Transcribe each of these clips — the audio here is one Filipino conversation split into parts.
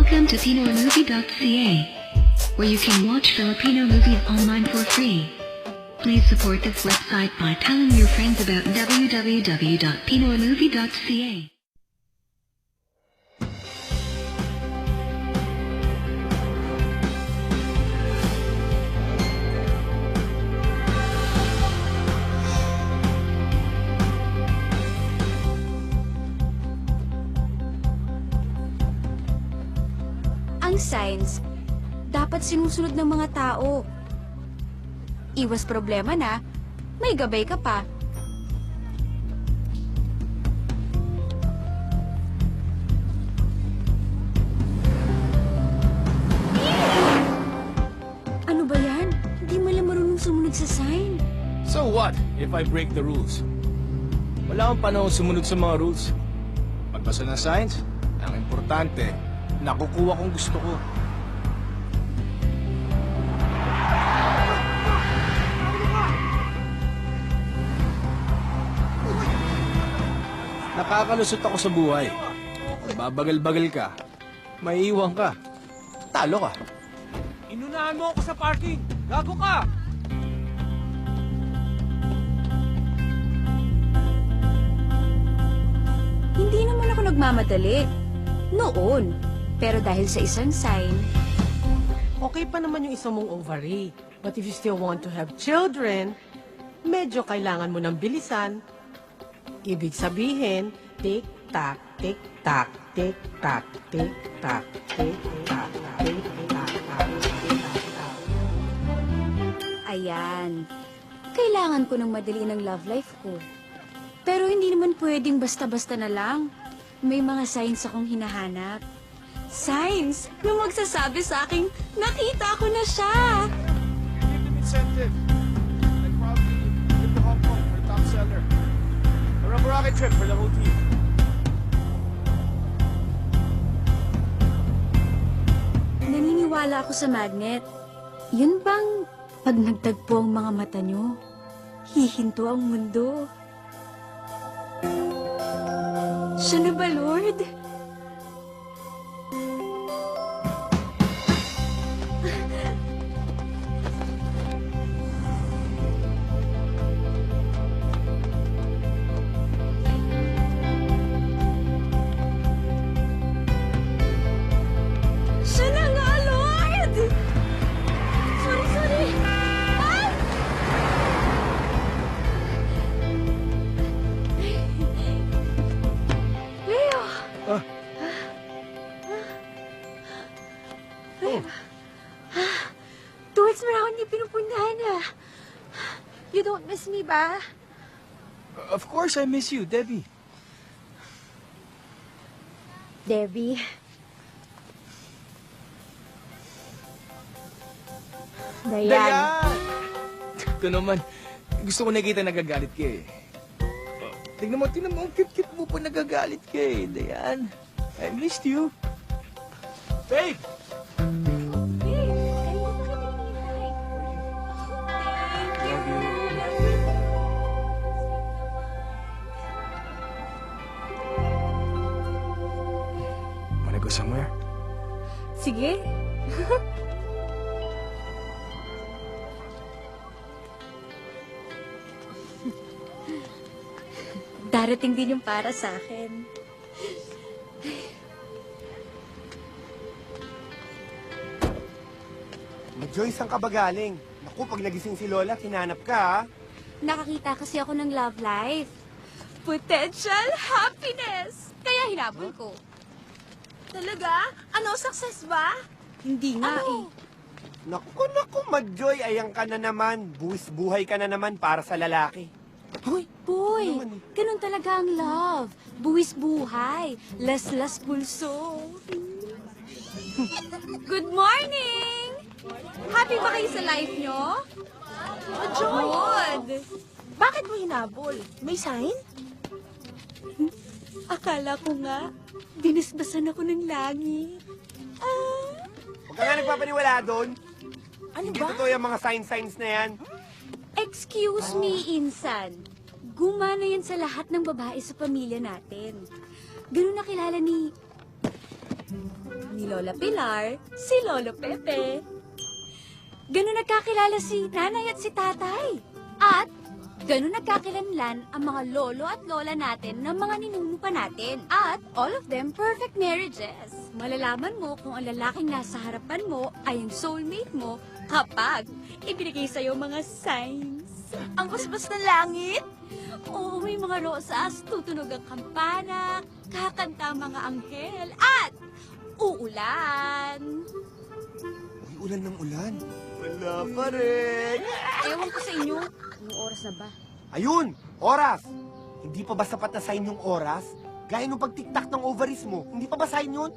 Welcome to PinoyMovie.ca, where you can watch Filipino movies online for free. Please support this website by telling your friends about www.pinoymovie.ca. Ang signs, dapat sinusunod ng mga tao. Iwas problema na, may gabay ka pa. Ano ba yan? Hindi mo lang marunong sumunod sa sign. So what if I break the rules? Wala akong panahon sumunod sa mga rules. Magbasa ng signs, ang importante, nakukuha kong gusto ko. Nakakalusot ako sa buhay. Kung babagal-bagal ka, maiiwan ka. Talo ka. Inunahan mo ako sa parking! Gago ka! Hindi naman ako nagmamadali. Noon. Pero dahil sa isang sign, Okay pa naman yung isa mong ovary. But if you still want to have children, medyo kailangan mo ng bilisan. Ibig sabihin, tick-tack, tick-tack, tick-tack, tick-tack, tick-tack, tick-tack, tick-tack. ayan. Kailangan ko ng madali ng love life ko. Pero hindi naman pwedeng basta-basta na lang. May mga signs akong hinahanap. Signs na magsasabi sa akin, nakita ko na siya. Give them incentive. Like probably give the Hong Kong for top seller. Or a rocket trip for the whole team. Naniniwala ako sa magnet. Yun bang pag nagtagpo ang mga mata nyo, hihinto ang mundo? Siya na ba, Lord? Siya na nga, Lord! Sorry! Ah! Leo! Ah. Leo! Towards mo na ako hindi pinupuntahan ah. You don't miss me ba? Of course I miss you, Debbie. Debbie. Dayan. Dayan! Ito naman, gusto ko nakita nagagalit ka eh. Oh, tingnan mo, ang cute-cute mo pa nagagalit ka eh, Dayan. I missed you. Babe! Wanna go somewhere? Sige. Darating din yung para sa akin. Joy, saan ka ba galing? Naku, pag nagising si Lola, kinanap ka, ha? Nakakita kasi ako ng love life. Potential happiness! Kaya hinabol ko. Talaga? Ano, success ba? Hindi nga Ano? Naku, Madjoy, ayan ka na naman. Buwis buhay ka na naman para sa lalaki. Hoy, boy! Ano naman eh? Ganun talaga ang love. Buwis buhay. Las-las pulso. Good morning! Happy ba kayo sa life nyo? Good! Bakit mo hinabol? May sign? Akala ko nga, binisbasan ako ng langit. Huwag ka nga nagpapaniwala doon. Ano Hindi ba? totoo yung mga signs na yan. Excuse me, Insan. Gumana yan sa lahat ng babae sa pamilya natin. Ganun nakilala ni ni Lola Pilar, si Lolo Pepe. Ganun nagkakilala si nanay at si tatay. At ganun nagkakilanlan ang mga lolo at lola natin ng mga ninuno pa natin. At all of them perfect marriages. Malalaman mo kung ang lalaking nasa harapan mo ay ang soulmate mo kapag ibinigay sa'yo mga signs. Ang basbas ng langit? Oo, may mga rosas, tutunog ang kampana, kakanta ang mga anghel, at uulan. Uy, ulan ng ulan. Wala pa rin. Ewan ko sa inyo, anong oras na ba? Ayun, oras. Hindi pa ba sapat na sign yung oras? Gaya nung pagtiktak ng ovaries mo, hindi pa ba sign yun?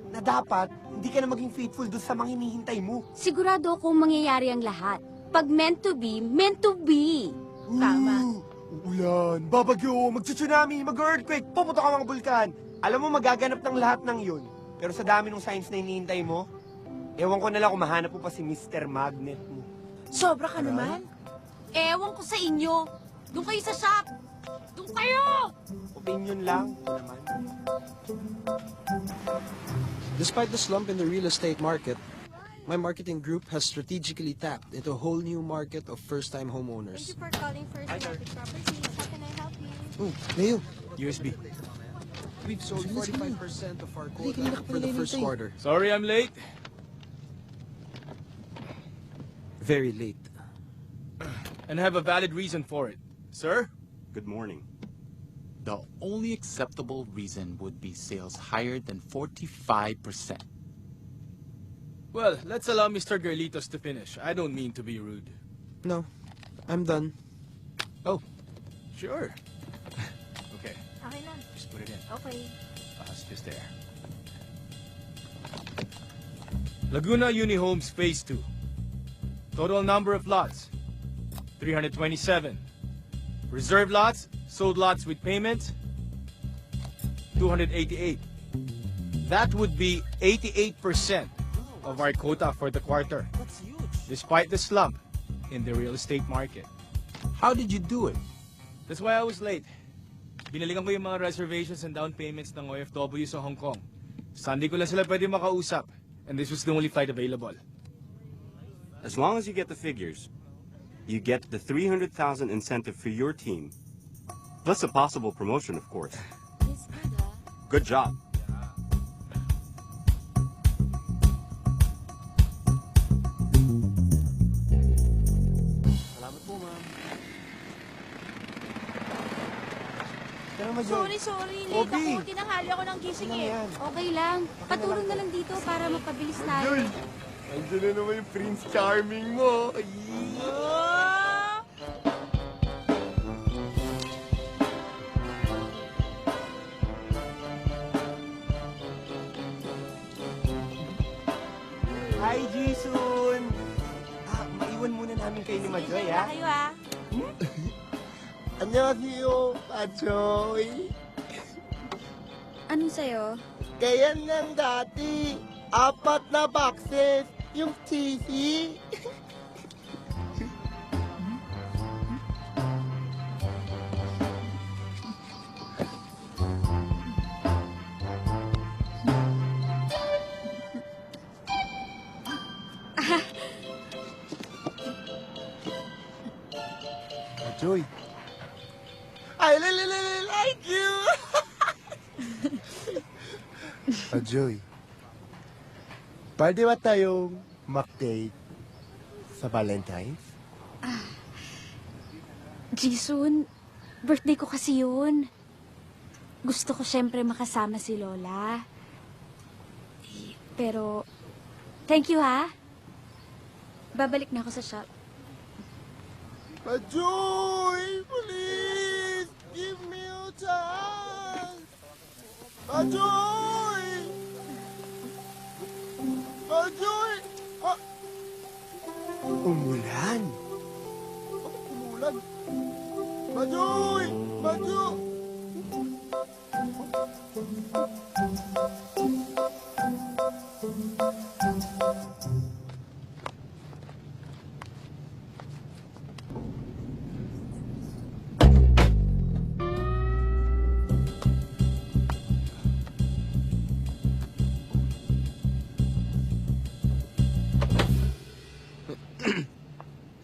Na dapat, hindi ka na maging faithful doon sa mga hinihintay mo. Sigurado akong mangyayari ang lahat. Pag meant to be, meant to be. Tama. Ulan, babagyo, magtsunami, mag-earthquake, pumutok ang mga bulkan. Alam mo, magaganap ng lahat ng yun. Pero sa dami ng signs na hinihintay mo, ewan ko na lang kung mahanap mo pa si Mr. Magnet mo. Sobra ka naman. Ewan ko sa inyo. Doon kayo sa shop. Doon kayo! Opinion lang, ito naman. Despite the slump in the real estate market, my marketing group has strategically tapped into a whole new market of first-time homeowners. for calling First Market Properties. How can I help you? Oh, Leo, USB. we've sold 45% of our quota for the first quarter. Sorry I'm late. Very late. And have a valid reason for it. Sir? Good morning. The only acceptable reason would be sales higher than 45%. Well, let's allow Mr. Garlitos to finish. I don't mean to be rude. No, I'm done. Oh, sure. Okay, Okay na. just put it in. Okay. It's just there. Laguna Uni Homes Phase 2. Total number of lots, 327. Reserve lots, sold lots with payment, 288. That would be 88% of our quota for the quarter, That's huge. despite the slump in the real estate market. How did you do it? That's why I was late. Binalikan ko yung mga reservations and down payments ng OFW sa Hong Kong. Sunday ko lang sila pwede makausap, and this was the only flight available. As long as you get the figures, you get the 300,000 incentive for your team, plus a possible promotion, of course. Good job. Salamat po, ma'am. Tara, Majoy. Sorry. Late Obi. ako. Tinanghali ako ng gising Ano eh. yan? Okay lang. Patulong na lang dito para mapabilis tayo. Majoy, andyan na naman yung Prince Charming mo. Ay. Hi, Jason! Maiwan muna namin kayo ni Majoy, Sige, ha? kayo ah. 안녕하세요, Majoy. Anong sa'yo? Kaya lang dati, 4 na boxes, yung TV. Joy. I like you! Joy. Pwede ba tayong mag-date sa Valentine's? Jisun, birthday ko kasi yun. Gusto ko syempre makasama si Lola. Pero, thank you ha. Babalik na ako sa shop. Joy, please, give me a chance. Joy! Joy! Umulan? Umulan? Joy! Joy!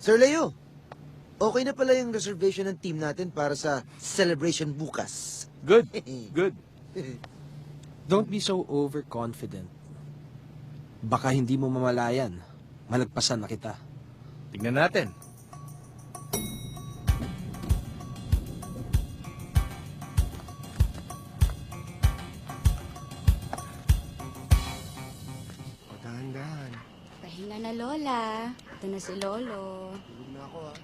Sir Leo, okay na pala yung reservation ng team natin para sa celebration bukas. Good. Good. Don't be so overconfident. Baka hindi mo mamalayan. Malagpasan na kita. Tignan natin. O, dahan-dahan. Pahinga na, Lola. Ito na si Lolo. Tulog na ako, ah.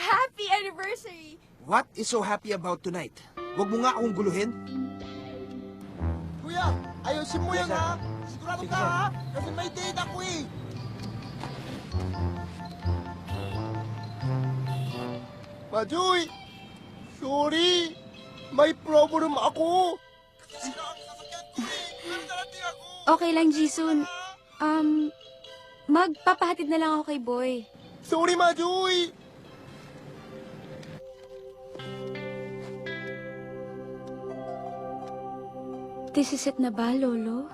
Happy anniversary! What is so happy about tonight? Huwag mo nga akong guluhin. Kuya, ayusin mo yan, ha? Sigurado ka, ha? Kasi may date ako, eh. Majoy! Sorry! May problem ako! Okay lang, Jisun. Magpapahatid na lang ako kay Boy. Sorry, Majoy! This is it na ba, Lolo?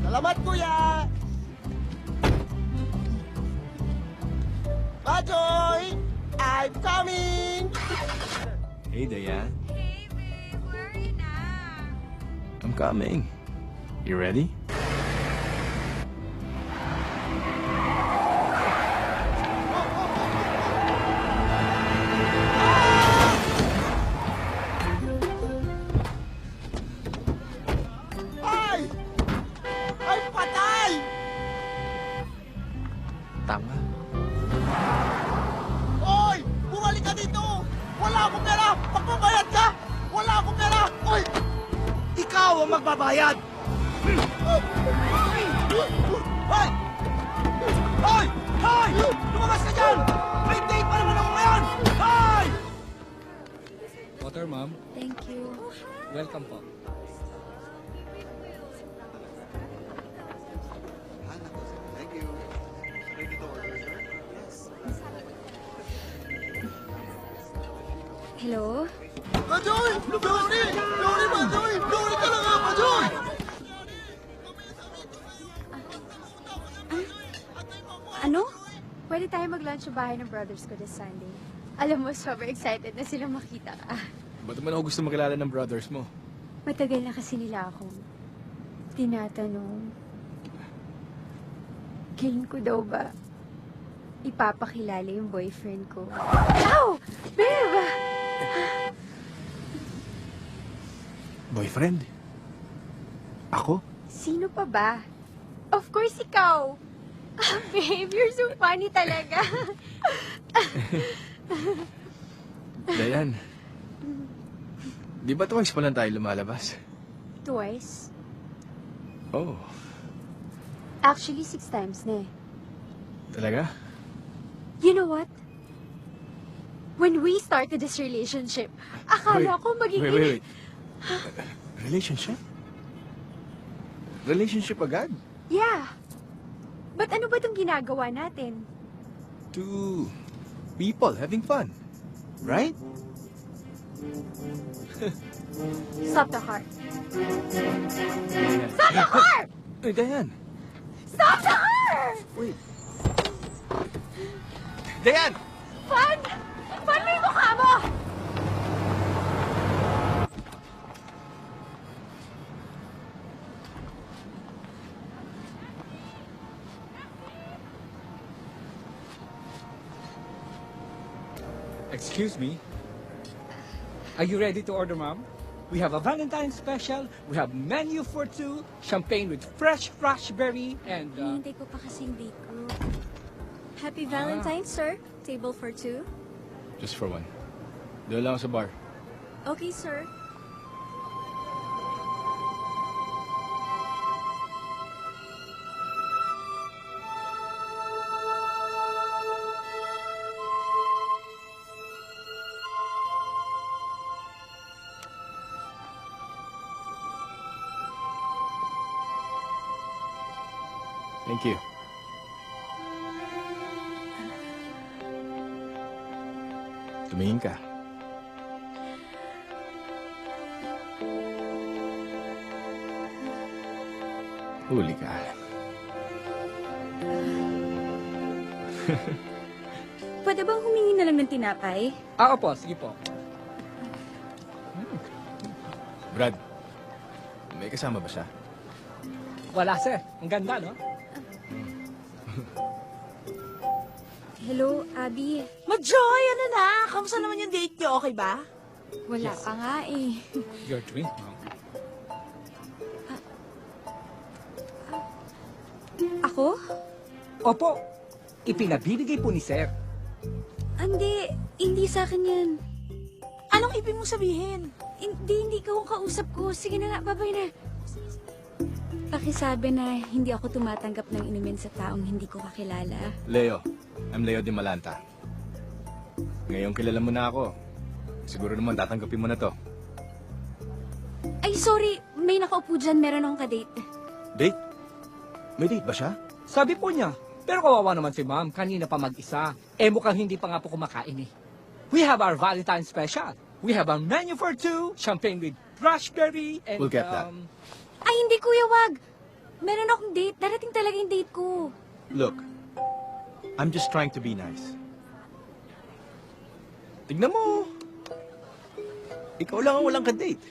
Salamat, kuya! Majoy! I'm coming! Hey, Diane. Hey, babe, where are you now? I'm coming. You ready? Ay! Ay, patay! Tama. Oy! Bumalik ka dito! Wala akong pera! Magbabayad ka! Wala akong pera! Oy! Ikaw ang magbabayad! Hoy! Hoy! Hoy! Lumabas ka dyan! May date pa naman ako ngayon! Hoy! Water, ma'am. Thank you. Welcome po. Hello? Majoy! Sorry! Sorry, Majoy! Sorry talaga, Majoy! Ano? Pwede tayo mag-lunch sa bahay ng brothers ko this Sunday. Alam mo, super excited na silang makita ka. Ba't naman ako gusto makilala ng brothers mo? Matagal na kasi nila akong tinatanong. Kailan ko daw ba ipapakilala yung boyfriend ko? Ow! Babe! Boyfriend? Ako? Sino pa ba? Of course, ikaw! Babe, you're so funny talaga. Diane. Di ba twice pa lang tayo lumalabas? Twice? Oh, Actually, 6 times na eh. talaga? You know what? When we started this relationship, akala ko magiging... Wait. Relationship? Relationship agad? Yeah. But ano ba itong ginagawa natin? Two people having fun. Right? Stop the car. Diane. Stop the car! Hey, Diane. Stop the car! Wait. Diane! Fan! Fan mo yung mukha mo! Excuse me. Are you ready to order, ma'am? We have a Valentine's special. We have menu for 2, champagne with fresh raspberry, and Hinihintay ko pa kasing date ko. Happy Valentine's, sir. Table for 2. Just for one. Doon lang ako sa bar. Okay, sir. Thank you. Tumingin ka. Huli ka. Pwede bang humingi na lang ng tinapay? Opo, sige po. Brad, may kasama ba siya? Wala, sir. Ang ganda, no? Hello, Abby. Majoy, ano na? Kamusta naman yung date niyo? Okay ba? Wala pa nga eh. Your drink, ma'am. Ako? Opo. Ipinabibigay po ni sir. Hindi sa akin yan. Anong ibig mong sabihin? Hindi ka kung kausap ko. Sige na nga, babay na. Pakisabi na hindi ako tumatanggap ng inumin sa taong hindi ko kakilala. Leo. I'm Leo Di Malanta. Ngayong kilala mo na ako, siguro naman tatanggapin mo na to. Ay, sorry. May nakaupo dyan. Meron akong kadate. Date? May date ba siya? Sabi po niya. Pero kawawa naman si ma'am. Kanina pa mag-isa. Mukhang hindi pa nga po kumakain eh. We have our Valentine's special. We have our menu for two, champagne with raspberry, and We'll get that. Ay, hindi kuya, wag. Meron akong date. Darating talaga yung date ko. Look, I'm just trying to be nice. Tignan mo. Ikaw lang ang walang ka-date.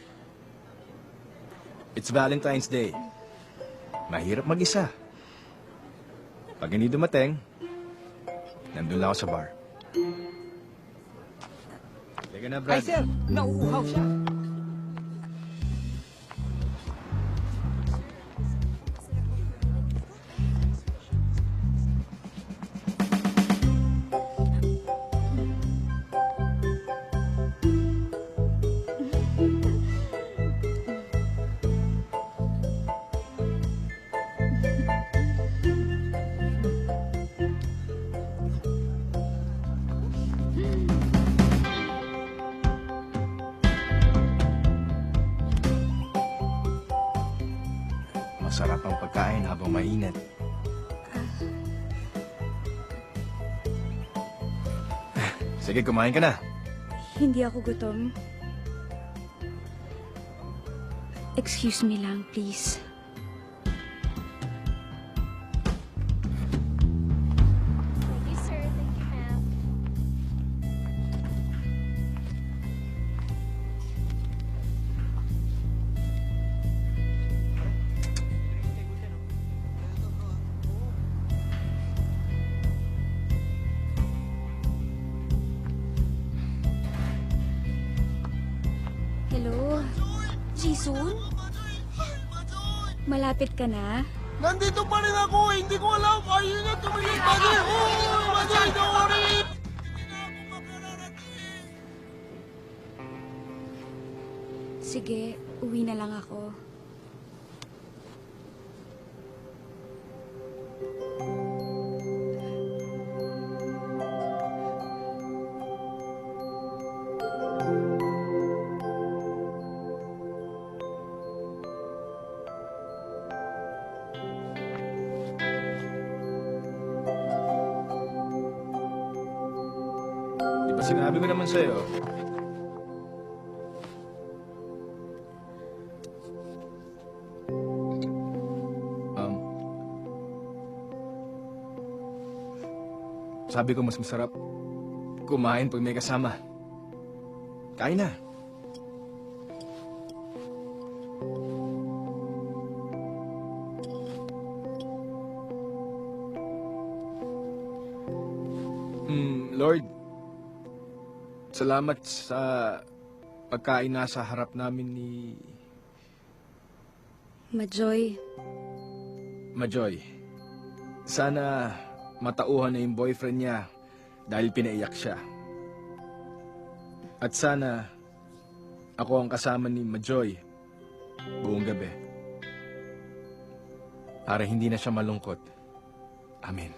It's Valentine's Day. Mahirap mag-isa. Pag hindi dumating, nandun lang ako sa bar. Teka na, Brad. Ay, sir, nauuhaw siya. Masarap ang pagkain habang mainit. Sige, kumain ka na. Hindi ako gutom. Excuse me lang, please. Hello? Jisoo? Malapit ka na? Nandito pa rin ako! Hindi ko alam! Ayun na, tumingin pa rin! Oh, Majoy, don't worry! Sige, uwi na lang ako. Di ba sinabi ko naman sa'yo? Sabi ko mas masarap kumain pag may kasama. Kain na. Lord, salamat sa pagkain na sa harap namin ni Majoy, Majoy. Sana matauhan na yung boyfriend niya dahil pinaiyak siya. At sana ako ang kasama ni Majoy buong gabi. Para hindi na siya malungkot. Amen.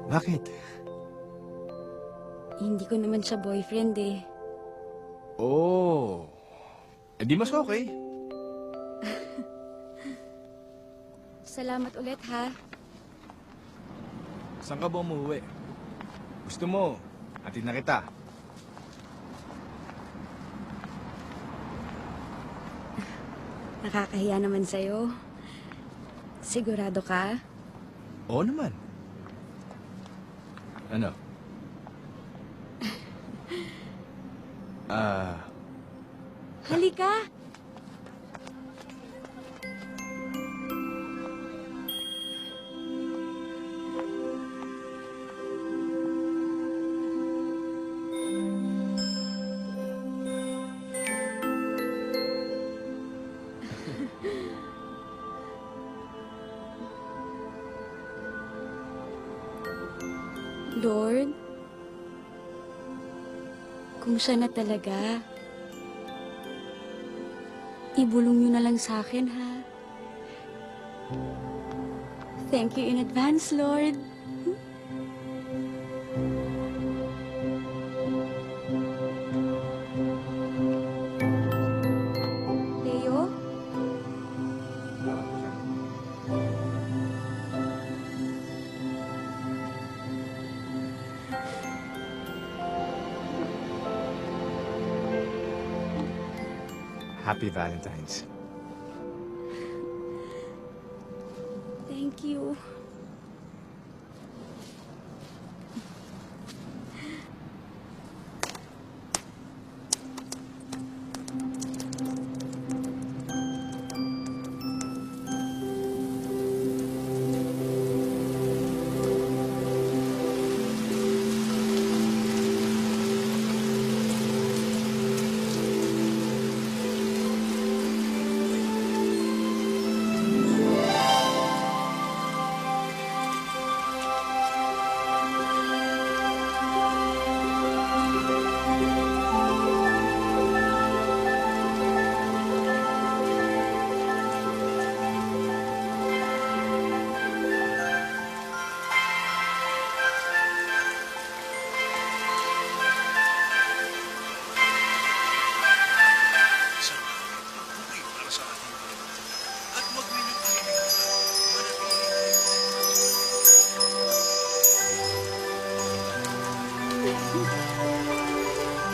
Bakit? hindi ko naman siya boyfriend eh. Oh. Eh di mas okay. Salamat ulit ha. Saan ka ba umuwi? Gusto mo, hatid na kita. Nakakahiya naman sa'yo. Sigurado ka? Oo naman. Ano? Halika! Lord, kung siya na talaga, ibulong niyo na lang sa akin, ha? Thank you in advance, Lord. Leo? Happy Valentine's. Thank you.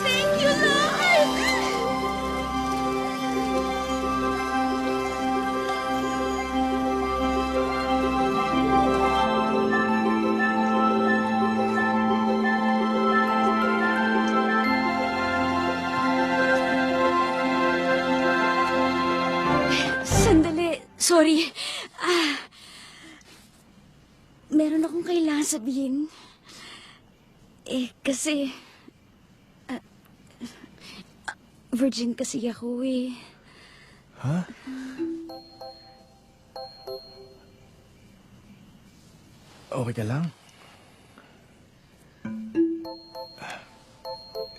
Thank you, Lord! Sandali. Sorry. Meron akong kailangan sabihin. Kasi... virgin kasi ako, eh. Ha? Okay ka lang?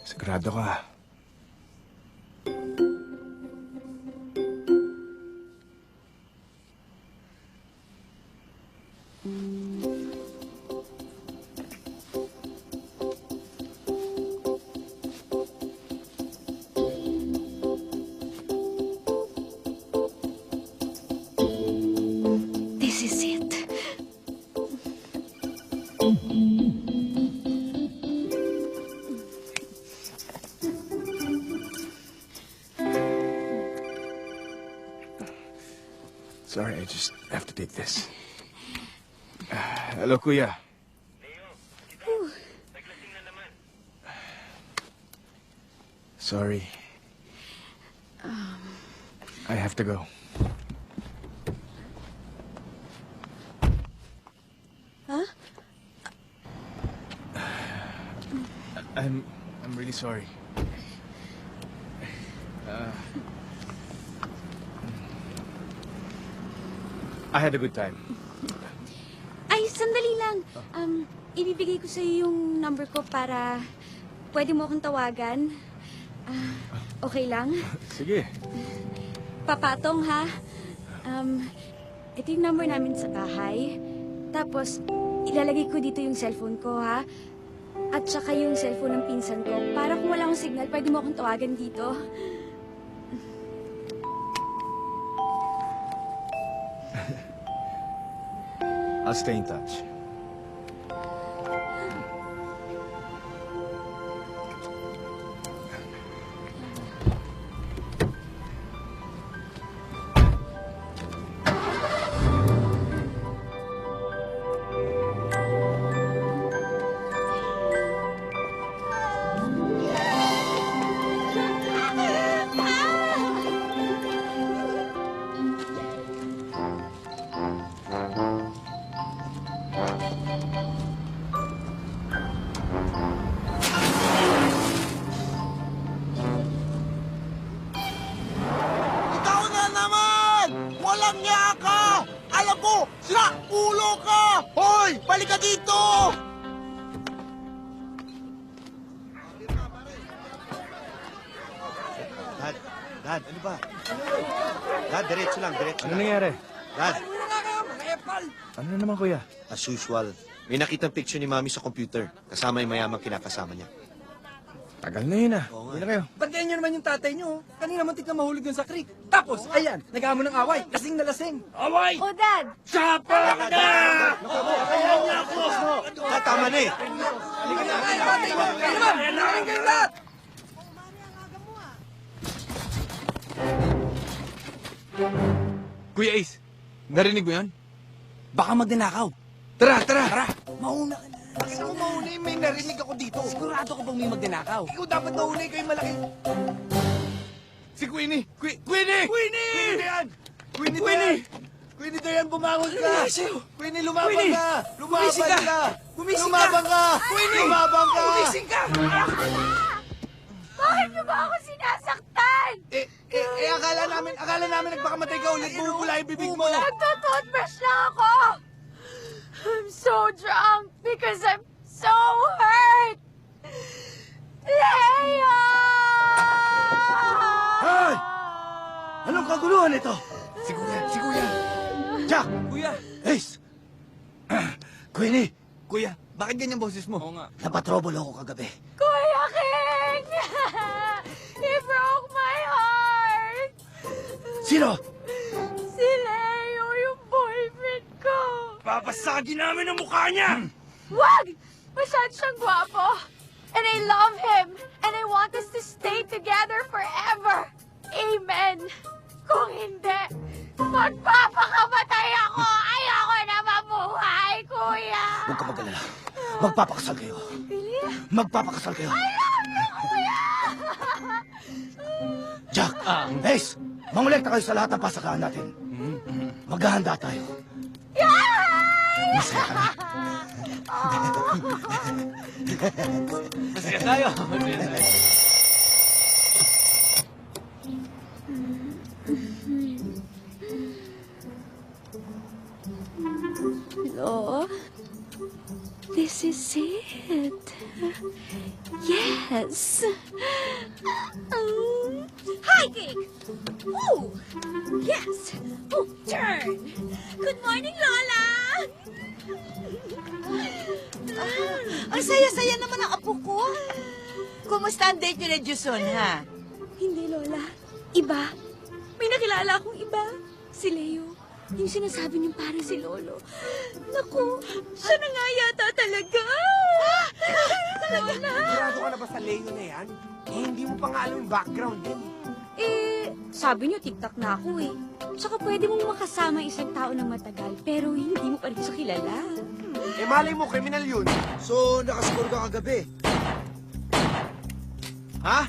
Sigurado ka? This is it. Sorry, I just have to take this. Hello, Kuya. Sorry. I have to go. Huh? I'm really sorry. I had a good time. Ay, sandali lang. Ibibigay ko sa'yo yung number ko para pwede mo akong tawagan. Okay lang? Sige. Papatong, ha? Ito yung number namin sa bahay. Tapos, ilalagay ko dito yung cellphone ko, ha? At saka yung cellphone ng pinsan ko. Para kung wala akong signal, pwede mo akong tawagan dito. I'll stay in touch. Walang niya ka! Alam ko, sira ulo ka! Hoy! Balik ka dito! Dad, ano ba? Dad, diretso lang. Ano nangyari? Dad, Ano na naman, kuya? as usual, may nakitang picture ni Mami sa computer. Kasama yung mayamang kinakasama niya. Tagal na yun ah. Oo nga. Hindi na kayo. Bantayan nyo naman yung tatay nyo. Kanina muntik na mahulog yun sa creek. Tapos, ayan, nag-aamo ng away. Lasing na lasing. Away! Oh, Dad! Sapa ka na! Kaya niya ako! Dad, tama na eh. Kayo naman! Namin kayong lahat! Kuya Ace, narinig mo yan? Baka magnanakaw. Tara! Mauna ka na. Bakit ako mauna? May narinig ako dito. Sigurado ko bang may magnanakaw? Ikaw dapat mauna, ikaw yung malaki. Si Queenie! Queenie! Queenie! Dayan! Queenie! Queenie Dayan, bumangon ka! Ano sa'yo? Queenie, lumaban Queenie! ka! Gumising ka! Gumising ka! Lumabang ka! Queenie! Lumabang ka! Gumising ka! Bakit niyo ba ako sinasaktan? Akala namin nagpakamatay ka ulit. Bumubula yung bibig mo. Nagtutoothbrush lang ako! I'm so drunk because I'm so hurt! Leo! Hoy! Anong kaguluhan ito? Si Kuya! Jack! Kuya! Ace! Queenie! Kuya, bakit ganyan boses mo? Oo nga. Napatrobol ako kagabi. Kuya King! He broke my heart! Sino? Si Leo, yung boyfriend ko! Papasagin namin ang mukha niya! Wag! Masyado siyang gwapo! And I love him! And I want us to stay together forever! Amen! Kung hindi, magpapakamatay ako! Ayoko na mabuhay, kuya! Huwag ka mag-alala. Magpapakasal kayo. Really? Magpapakasal kayo. I love you, kuya! Jack! Ace! Mangolekta kayo sa lahat ng pasakahan natin. Maghahanda tayo. Yay! Masaya ka na. Masaya tayo! Hello? This is it. Yes. Hi, King! Ooh! Yes! Oh, turn! Good morning, Lola! Ang saya-saya naman ang apo ko. Kumusta ang date nyo na Juson, ha? Hindi, Lola. Iba. May nakilala akong iba. Si Leo. Yung sinasabi niyong parang si Lolo. Naku, siya na nga yata talaga. Lola. Sigurado ka na ba sa Leo na yan? Hindi mo pa nga alam yung background din. Sabi niyo, TikTok na ako eh. Tsaka pwede mong makasama isang tao ng matagal, pero hindi mo pa rin siya kilala. Malay mo, kriminal yun. So, nakascore ka kagabi. Ha?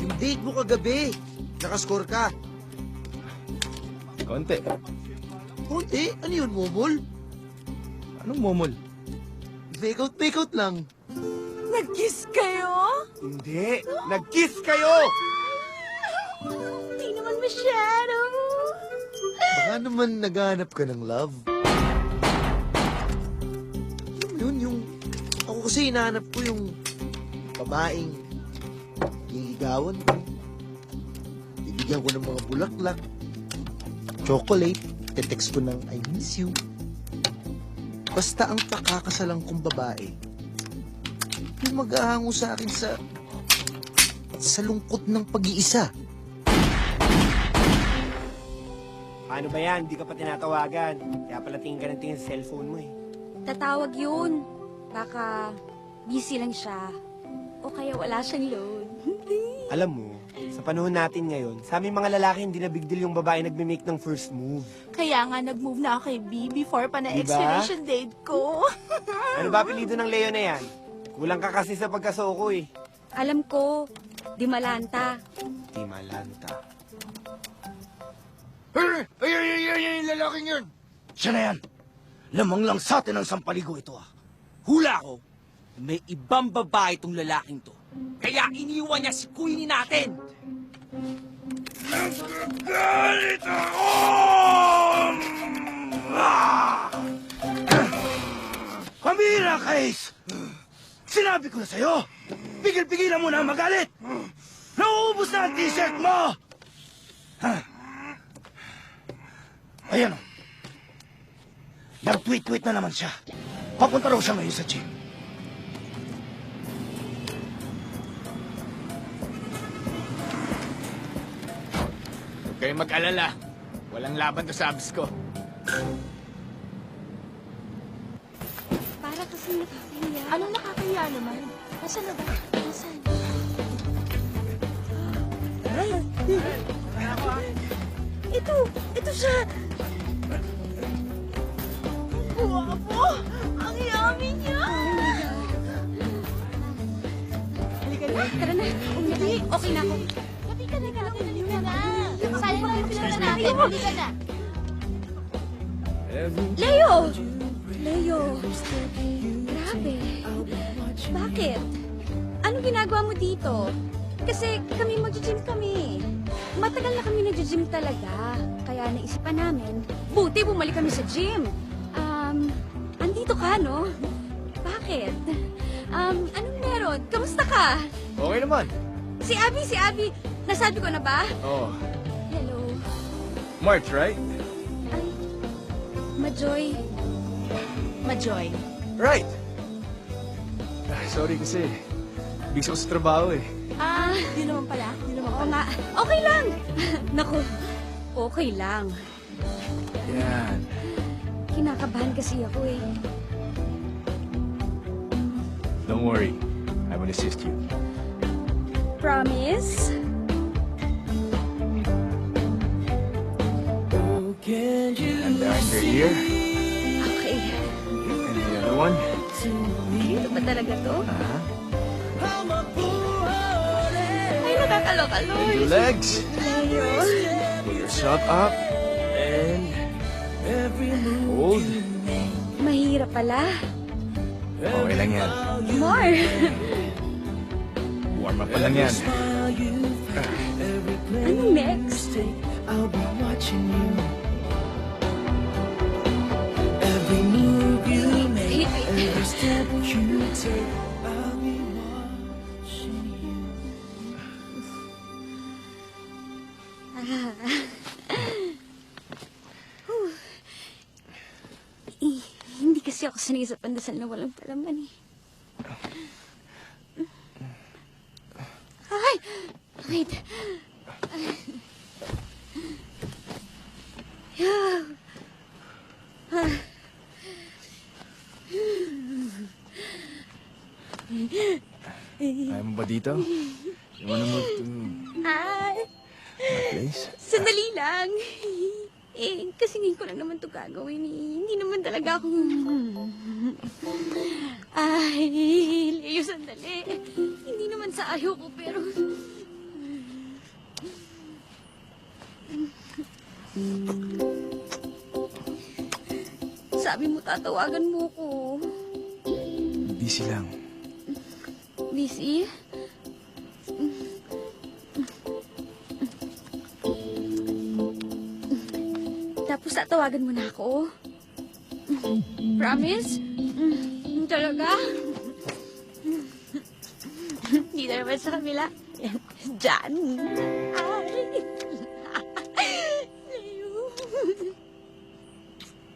Yung date mo kagabi, nakascore ka. Konti. Kunti? Ano yun, momol? Anong momol? Fake out lang. Nag-kiss kayo? Hindi. Nag-kiss kayo! Hindi naman masyado. Baka naman naghahanap ka ng love. Yun, yung... Ako kasi hinahanap ko yung babaeng liligawan ko. Bibigyan ko ng mga bulaklak. Chocolate. Te-text ko ng I miss you. Basta ang pakakasalang kong babae, yung maghahango sa akin sa lungkot ng pag-iisa. Paano ba yan? Hindi ka pa tinatawagan. Kaya pala tingin ka ng tingin sa cellphone mo eh. Tatawag yun. Baka busy lang siya. O kaya wala siyang load. Alam mo, sa panahon natin ngayon, sa aming mga lalaki, hindi na big deal yung babae nagme-make ng first move. Kaya nga nag-move na ako kay B before pa na Diba? expiration date ko. Ano ba apelido ng Leo na yan? Kulang ka kasi sa pagkasoko eh. Alam ko, di malanta. Di malanta. Ay, yung lalaking yun! Siya na yan. Lamang lang sa atin ang sampaligo ito, ah. Hula ko, may ibang babae itong lalaking to. Kaya iniwan niya si Queenie natin. Galit ako! na, Kais! Sinabi ko na sa'yo! Pigil-pigilan mo na magalit! Nauubos na ang t-shirt mo! Ayan o. Nag-tweet-tweet na naman siya. Papunta raw siya ngayon sa gym. Huwag kayong mag-alala. Walang laban to sa abs ko. Para kasi nakakahiya. Anong nakakahiya naman? Nasaan na ba? Nasaan? Ito siya. Guwapo! Ang yummy niya! Halika na. Tara na. Hindi. Okay na ako. Halika na. Sayang lang yung pinunta natin. Halika na. Leo! Leo. Grabe. Bakit? Anong ginagawa mo dito? Kasi kami mag-gym kami. Matagal na kami nag-gym talaga. Kaya naisipan namin, buti bumalik kami sa gym. Andito ka, no? Bakit? Anong meron? Kamusta ka? Okay naman. Si Abby. Nasabi ko na ba? Oh, Hello. March, right? Majoy. Right. Sorry kasi. Busy ako sa trabaho eh. Di naman pala. Oo nga. Okay lang. Naku, okay lang. Yan. Kinakabahan kasi ako eh. Don't worry. I will assist you. Promise? And down your ear. Okay. And the other one. Dito ba talaga to? Uh-huh. Ay, nakakaloka, And Lord. your legs. Leo. Pull yourself up. And hold. Mahirap pala. Okay lang yan. More. Warm up pa lang yan. Ano next? Hindi kasi ako sanay sa pandasal na walang palaman eh. Ay! Wait. Ayaw mo ba dito? You wanna move to Ay! my place? Sandali lang. Kasi ngayon ko lang naman ito gagawin eh. Hindi naman talaga ako... Ay, Leo, sandali. Hindi naman sa ayaw ko, pero... Sabi mo, tatawagan mo ko. Busy lang. Busy? Tapos tatawagan mo na ako? Promise? Talaga? Hindi na naman sa kabila. Diyan. Ay. Leo.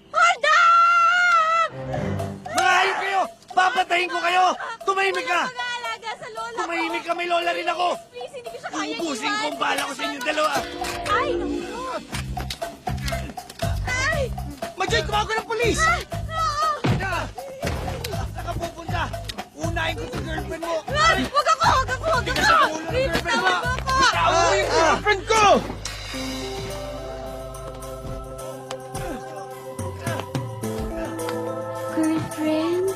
Hold up! Mga hayop kayo! Papatayin ko kayo! Tumahimik ka! Mag-aalaga sa lola ko. Tumahimik ka, may lola rin ako! Please, hindi ko siya kaya Ubusin ko ang bala ko sa inyong dalawa! Ay, naku. Ay! Majoy, tumawag ko ng polis! Oo! Saan ka pupunta? Unahin ko yung girlfriend mo! Wag ako! Hindi ka sa pangulo ng girlfriend mo! Bitawan mo ako! Bitawan mo yung girlfriend ko! Girlfriend?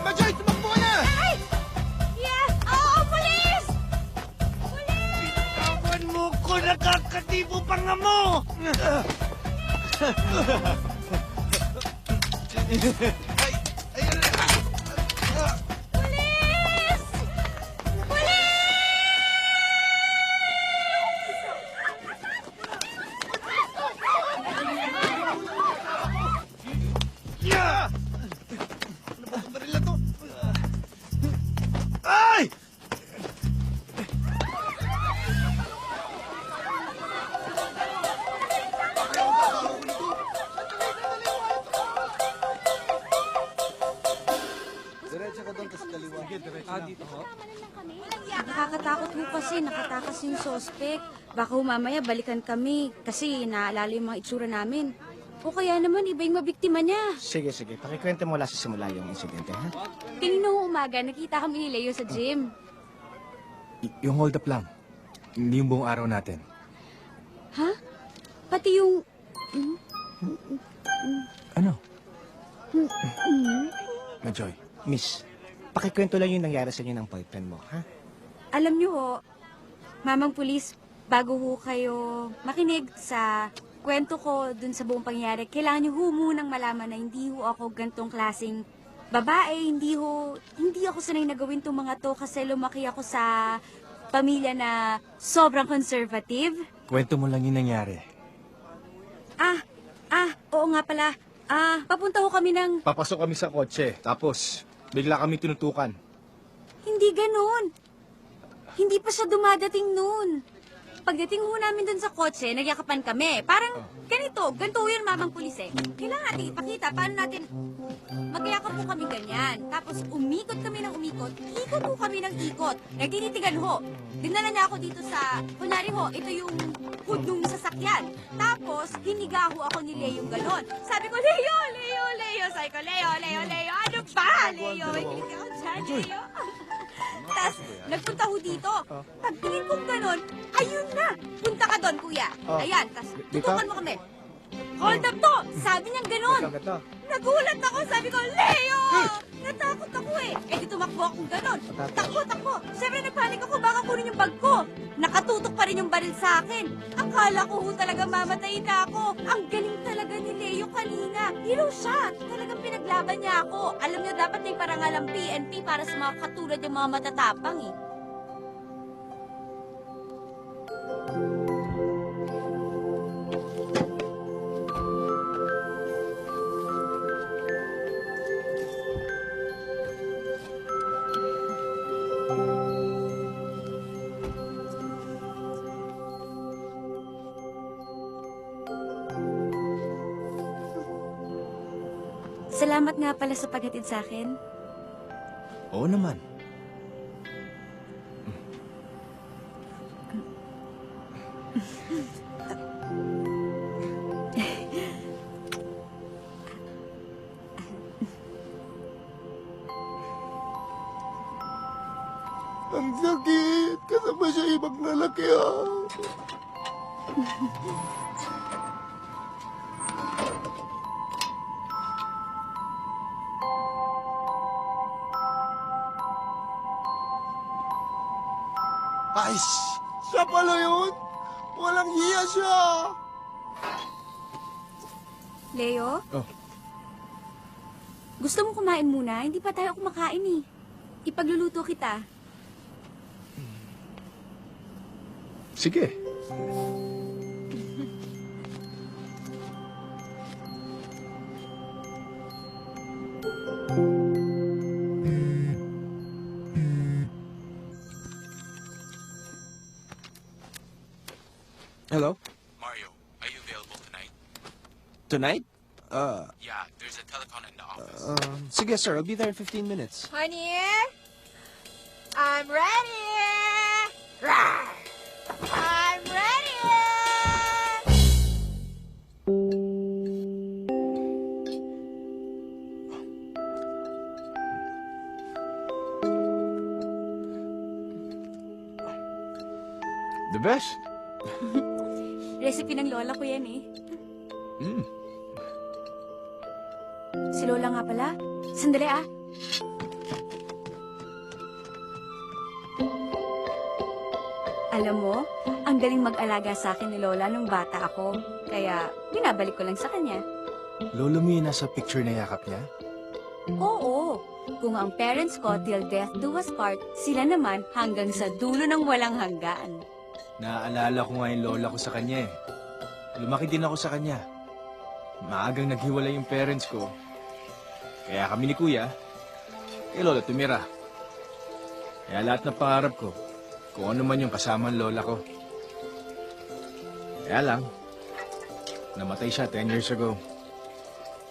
Majoy, tumakbo ka na! Ay! Yes! Oo, police! Bitawan mo ko, nakakatibo pa nga mo! Ay, ayun na! Police! Police! dito ho. Nakakatakot mo kasi, nakatakas yung sospek. Baka mamaya balikan kami kasi naalala yung mga itsura namin. O kaya naman iba yung mabiktima niya. Sige, pakikwento mo sa simula yung insidente, ha? Kanina umaga, nakita kami ni Leo sa gym. Yung hold up lang. Hindi yung buong araw natin. Ha? Pati yung... Ano? Majoy, miss, pakikwento lang yung nangyari sa inyo ng boyfriend mo, ha? Alam niyo ho, mamang pulis, bago ho kayo makinig sa kwento ko dun sa buong pangyayari, kailangan niyo ho munang malaman na hindi ho ako gantong klaseng babae, hindi ako sanay na gawin tong mga to kasi lumaki ako sa pamilya na sobrang conservative. Kwento mo lang yung nangyari. Oo nga pala. Papunta ho kami ng... Papasok kami sa kotse, tapos bigla kami tinutukan. Hindi ganun. Hindi pa siya dumadating nun. Pagdating ho namin dun sa kotse, nagyakapan kami. Parang ganito yun mamang pulis eh. Kailangan natin ipakita paano natin magyakap po kami ganyan. Tapos umikot kami ng umikot, ikot ho kami ng ikot. Nagtinitigan ho. Dinala niya ako dito sa, kunwari ho, ito yung hood nung sasakyan. Tapos hiniga ho ako ni Leo yung ganon. Sabi ko, Leo! Sabi ko, Leo! Ano ba, Leo? May kilig ako dyan, Leo. Tapos, nagpunta ho dito. Pagtingin kong ganon, ayun na! Punta ka doon, kuya. Ayan, tapos tutukan mo kami. Hold up to! Sabi niyang ganon. Nagulat ako, sabi ko, Leo! Natakot ako eh. Eh di tumakbo akong ganon. Takbo. Siyempre nagpanik ako, baka kunin yung bag ko. Nakatutok pa rin yung baril sa akin. Akala ko ho talaga mamatay na ako. Ang galing talaga ni Leo kanina. Hero siya. Talagang pinaglaban niya ako. Alam niyo, dapat may parangal ang PNP para sa mga katulad yung mga matatapang eh. Salamat nga pala sa paghatid sa akin. Oo naman. Ang sakit! Kasama siya ibang lalaki, Ay, siya pala yun! Walang hiya siya! Leo? Oh. Gusto mo kumain muna? Hindi pa tayo kumakain eh. Ipagluluto kita. Sige. Hello? Mario, are you available tonight? Tonight? Yeah, there's a telecon in the office. Sige sir, I'll be there in 15 minutes. Honey, I'm ready. Rawr! I'm ready. The best? Recipe ng lola ko yan eh. Mm. Si Lola nga pala. Sandali ah. Alam mo, ang galing mag-alaga sa akin ni Lola nung bata ako. Kaya, binabalik ko lang sa kanya. Lolo mo yung nasa picture na yakap niya? Oo. Kung ang parents ko till death do us part, sila naman hanggang sa dulo ng walang hanggan. Naaalala ko nga yung lola ko sa kanya eh. Lumaki din ako sa kanya. Maagang naghiwalay yung parents ko. Kaya kami ni Kuya, kay Lola tumira. Kaya lahat ng pangarap ko, kung ano man yung kasama ang lola ko. Kaya lang, namatay siya 10 years ago.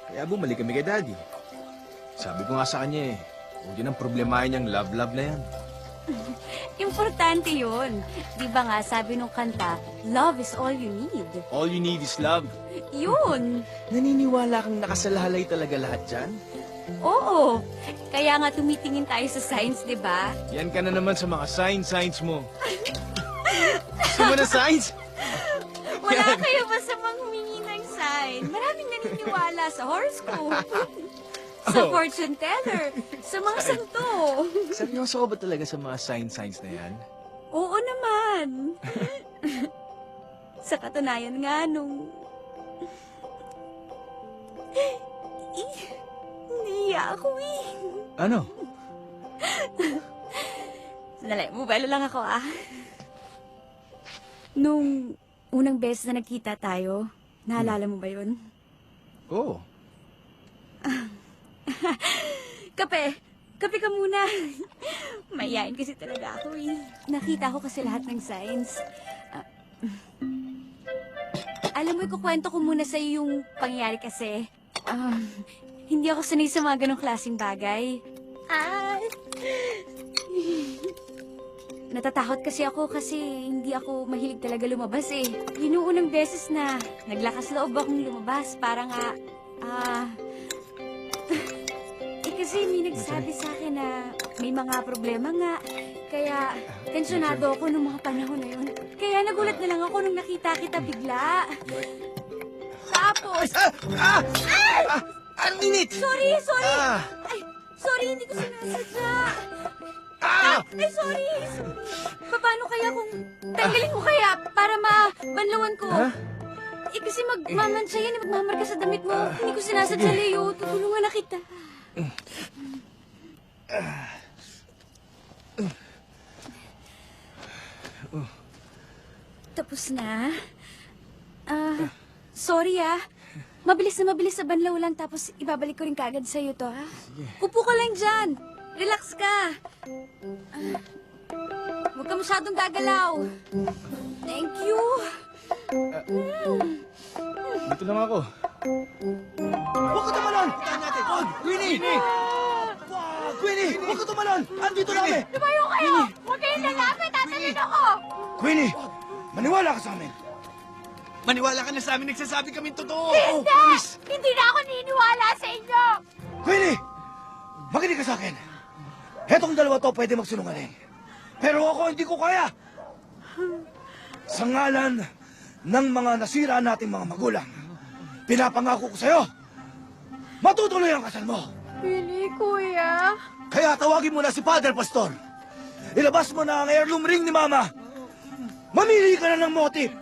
Kaya bumalik kami kay Daddy. Sabi ko nga sa kanya eh, Huwag yun ang problemahin niyang love-love na yan. Importante yun. Di ba nga sabi nung kanta, love is all you need. All you need is love. Yun. Naniniwala kang nakasalalay talaga lahat dyan? Oo. Kaya nga tumitingin tayo sa signs, di ba? Yan ka na naman sa mga signs mo. Gusto mo na signs? Wala kayo ba sa mga humingi ng sign? Maraming naniniwala sa horoscope. Sa fortune teller. Sa mga santo. Seryoso ba talaga sa mga signs na yan? Oo naman. Sa katunayan nga nung... Niya ako eh. Ano? Sandali, mobile lang ako ah. Nung unang beses na nagkita tayo, naalala mo ba yun? Oo. Kape! Kape ka muna. Mayayain kasi talaga ako eh. Nakita ko kasi lahat ng signs. Alam mo, ikukwento ko muna sa'yo yung pangyayari kasi. Hindi ako sanay sa mga ganong klaseng bagay. Natatakot kasi ako kasi hindi ako mahilig talaga lumabas eh. Yun yung unang beses na naglakas loob akong lumabas. Para nga, kasi may nagsabi sa akin na may mga problema nga. Kaya, tensyonado ako nung mga panahon na yun. Kaya nagulat na lang ako nung nakita kita bigla. Tapos... Ang init! Sorry! Ay, sorry, hindi ko sinasadya. Ay, sorry! Paano kaya kung tanggalin mo kaya para mabanlawan ko? Eh, kasi magmamansya yan, magmamarka sa damit mo. Hindi ko sinasadya, Leo. Tutulungan na kita. Tapos na? Sorry Mabilis sa banlaw lang tapos ibabalik ko rin kaagad sa'yo to, ha? Upo ka lang dyan. Relax ka. Huwag ka masyadong gagalaw. Thank you. Dito lang ako. Huwag ka tumalon! Queenie! Queenie! Huwag ka tumalon! Andito na kami! Lumayo kayo! Huwag kayong lalapit! Tatalin ako! Queenie! Maniwala ka sa amin! Maniwala ka na sa amin, nagsasabi kami totoo. Hindi! Hindi na ako naniniwala sa inyo! Queenie! Makinig ka sa akin. Hetong dalawa to pwede magsinungaling. Pero ako hindi ko kaya. Sa ngalan ng mga nasira nating mga magulang, pinapangako ko sa'yo, matutuloy ang kasal mo. Really, kuya? Kaya tawagin mo na si Father Pastor. Ilabas mo na ang heirloom ring ni Mama. Mamili ka na ng motif.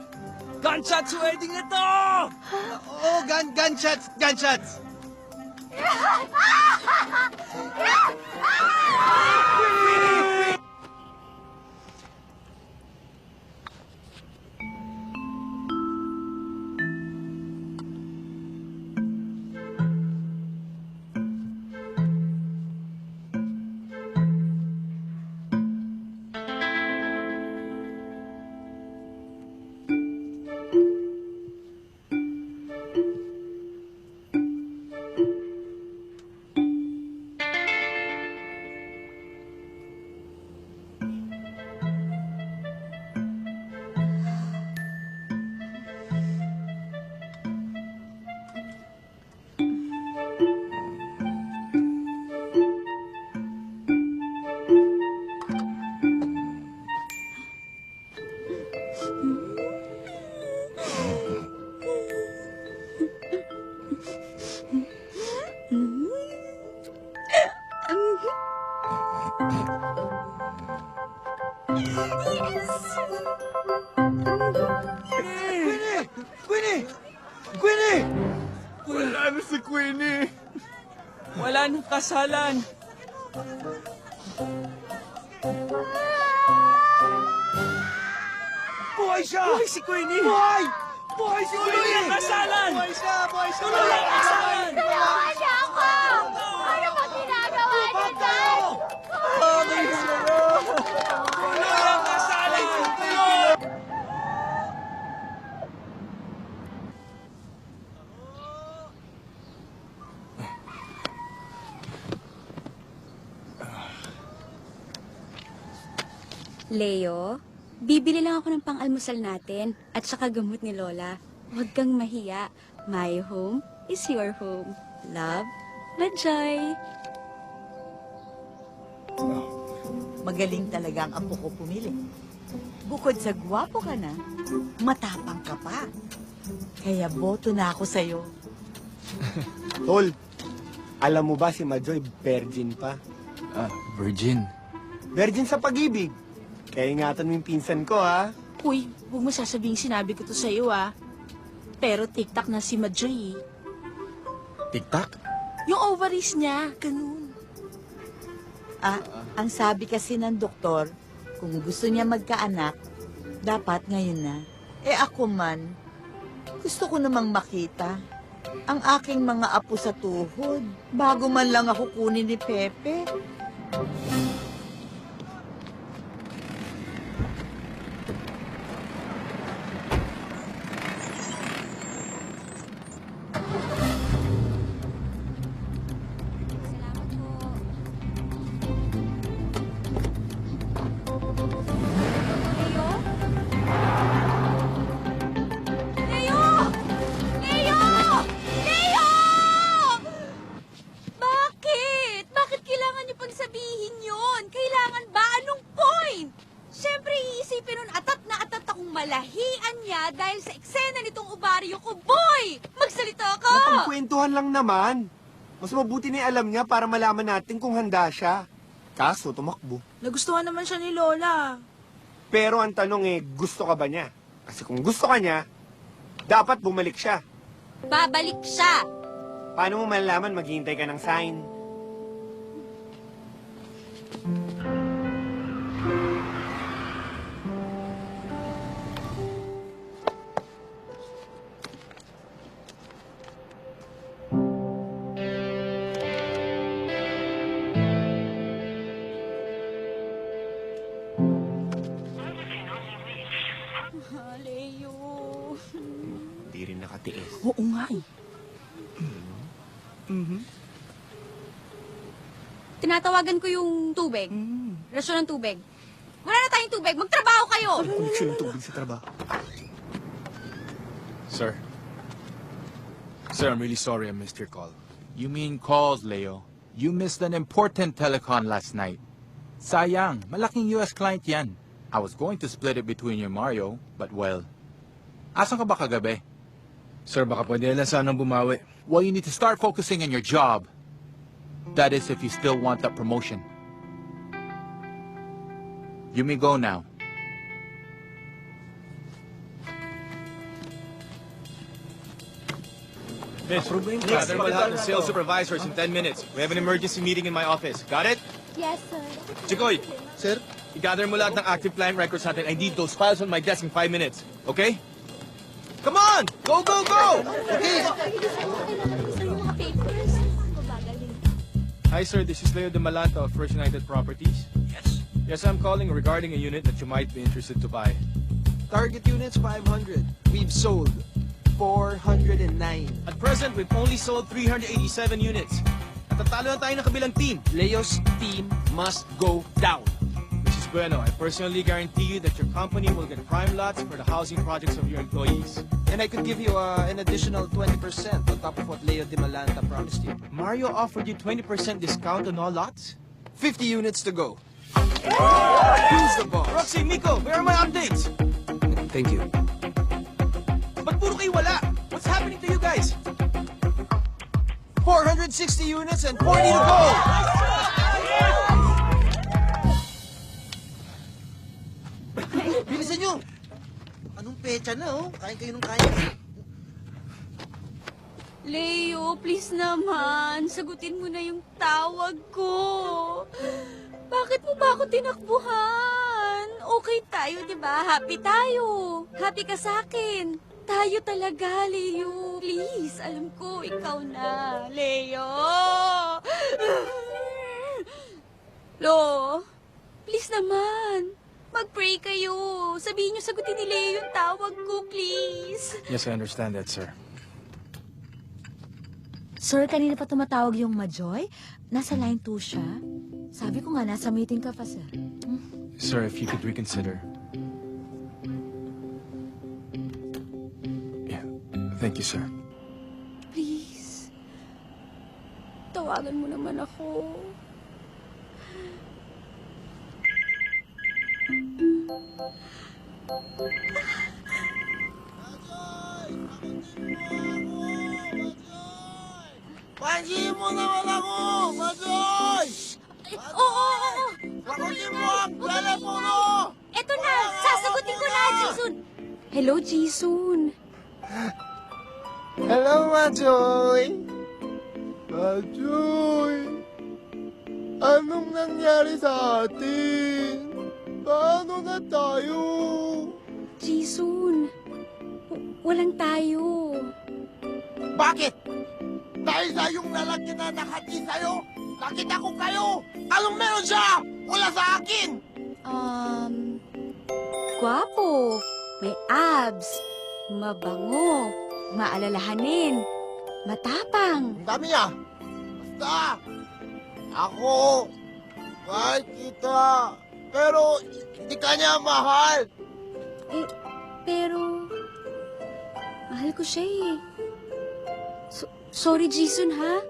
Gunshots wedding na to! Oo, gunshots! Queenie! Wala na si Queenie. Wala nang kasalan. Buhay siya! Buhay si Queenie! Buhay! Buhay si Queenie! Tuloy ang kasalan! Buhay siya! Tuloy ang kasalan! Tulungan niyo ako! Ano ba ginagawa niyo dyan? Tuloy ang kasalan! Tuloy! Leo, bibili lang ako ng pang-almusal natin at saka gamot ni Lola. Huwag kang mahiya. My home is your home. Love, Majoy. Magaling talaga ang apo ko pumili. Bukod sa gwapo ka na, matapang ka pa. Kaya boto na ako sa'yo. Tol, alam mo ba si Majoy virgin pa? Virgin. Virgin sa pag-ibig. Kaya ingatan mo yung pinsan ko, ha? Uy, huwag mo sasabing sinabi ko to sa'yo, ah. Pero tiktak na si Majoy. Tiktak? Yung ovaries niya, ganun. Ang sabi kasi ng doktor, kung gusto niya magkaanak, dapat ngayon na. Ako man, gusto ko namang makita ang aking mga apo sa tuhod bago man lang ako kunin ni Pepe. Bakit? Bakit kailangan niyo pang sabihin yun? Kailangan ba? Anong point? Siyempre, iisipin nun atat na atat akong malahian niya dahil sa eksena nitong ovaryo ko. Boy! Magsalita ka! Napagkwentuhan lang naman. Mas mabuti na yung alam niya para malaman natin kung handa siya. Kaso, tumakbo. Nagustuhan naman siya ni Lola. Pero ang tanong gusto ka ba niya? Kasi kung gusto ka niya, dapat bumalik siya. Babalik siya! Paano mo malalaman maghihintay ka ng sign? Leo. Hindi rin nakatiis. Oo nga eh. Tinatawagan ko yung tubig. Rasyon ng tubig. Wala na tayong tubig. Magtrabaho kayo! Koneksyon ng tubig sa trabaho. Sir. Sir, I'm really sorry I missed your call. You mean calls, Leo. You missed an important telecon last night. Sayang, malaking US client yan. I was going to split it between you and Mario, but well. Asan ka ba kagabi? Sir, baka pwede na lang sanang bumawi. Well, you need to start focusing on your job. That is, if you still want that promotion. You may go now. Miss, gather mo lahat ng sales supervisors in 10 minutes. We have an emergency meeting in my office. Got it? Yes, sir. Chikoy, Sir? i-gather mo lahat ng active client records natin. I need those files on my desk in 5 minutes. Okay? Come on! Go, go, go! Okay. Hi, sir. This is Leo de Malanta of First United Properties. Yes? Yes, I'm calling regarding a unit that you might be interested to buy. Target units, 500. We've sold 409. At present, we've only sold 387 units. Natatalo na tayo ng kabilang team. Leo's team must go down. Mrs. Bueno, I personally guarantee you that your company will get prime lots for the housing projects of your employees. And I could give you an additional 20% on top of what Leo de Malanta promised you. Mario offered you 20% discount on all lots? 50 units to go. Who's the boss? Roxy, Miko, where are my updates? Thank you. Ba't puro kayo wala? What's happening to you guys? 460 units and 40 to go! Bilisan nyo! Anong pecha na, oh? Kain kayo ng kain. Leo, please naman. Sagutin mo na yung tawag ko. Bakit mo ba ako tinakbuhan? Okay tayo, di ba? Happy tayo. Happy ka sa akin. Tayo talaga, Leo. Please, alam ko, ikaw na. Leo! Lo, please naman. Mag-pray kayo. Sabihin niyo, sagutin ni Leo yung tawag ko, please. Yes, I understand that, sir. Sir, kanina pa tumatawag yung Majoy? Nasa line 2 siya? Sabi ko nga, nasa meeting ka pa, sir. Sir, if you could reconsider. Yeah, thank you, sir. Please. Tawagan mo naman ako. Pansin mo naman ako! Majoy! Oo! Sagutin mo ang telepono! Eto na! Sasagutin ko na, Jason! Hello, Jason. Hello, Majoy! Majoy! Anong nangyari sa atin? Paano na tayo? Jason, walang tayo. Bakit? Dahil sa yung lalaki na nakati sa'yo, nakita ko kayo! Anong meron siya? Wala sa akin! Gwapo, may abs, mabango, maalalahanin, matapang. Ang dami niya! Basta! Ako! Kahit kita! Pero hindi ka niya mahal! Pero, mahal ko siya eh. Sorry, Jason, ha?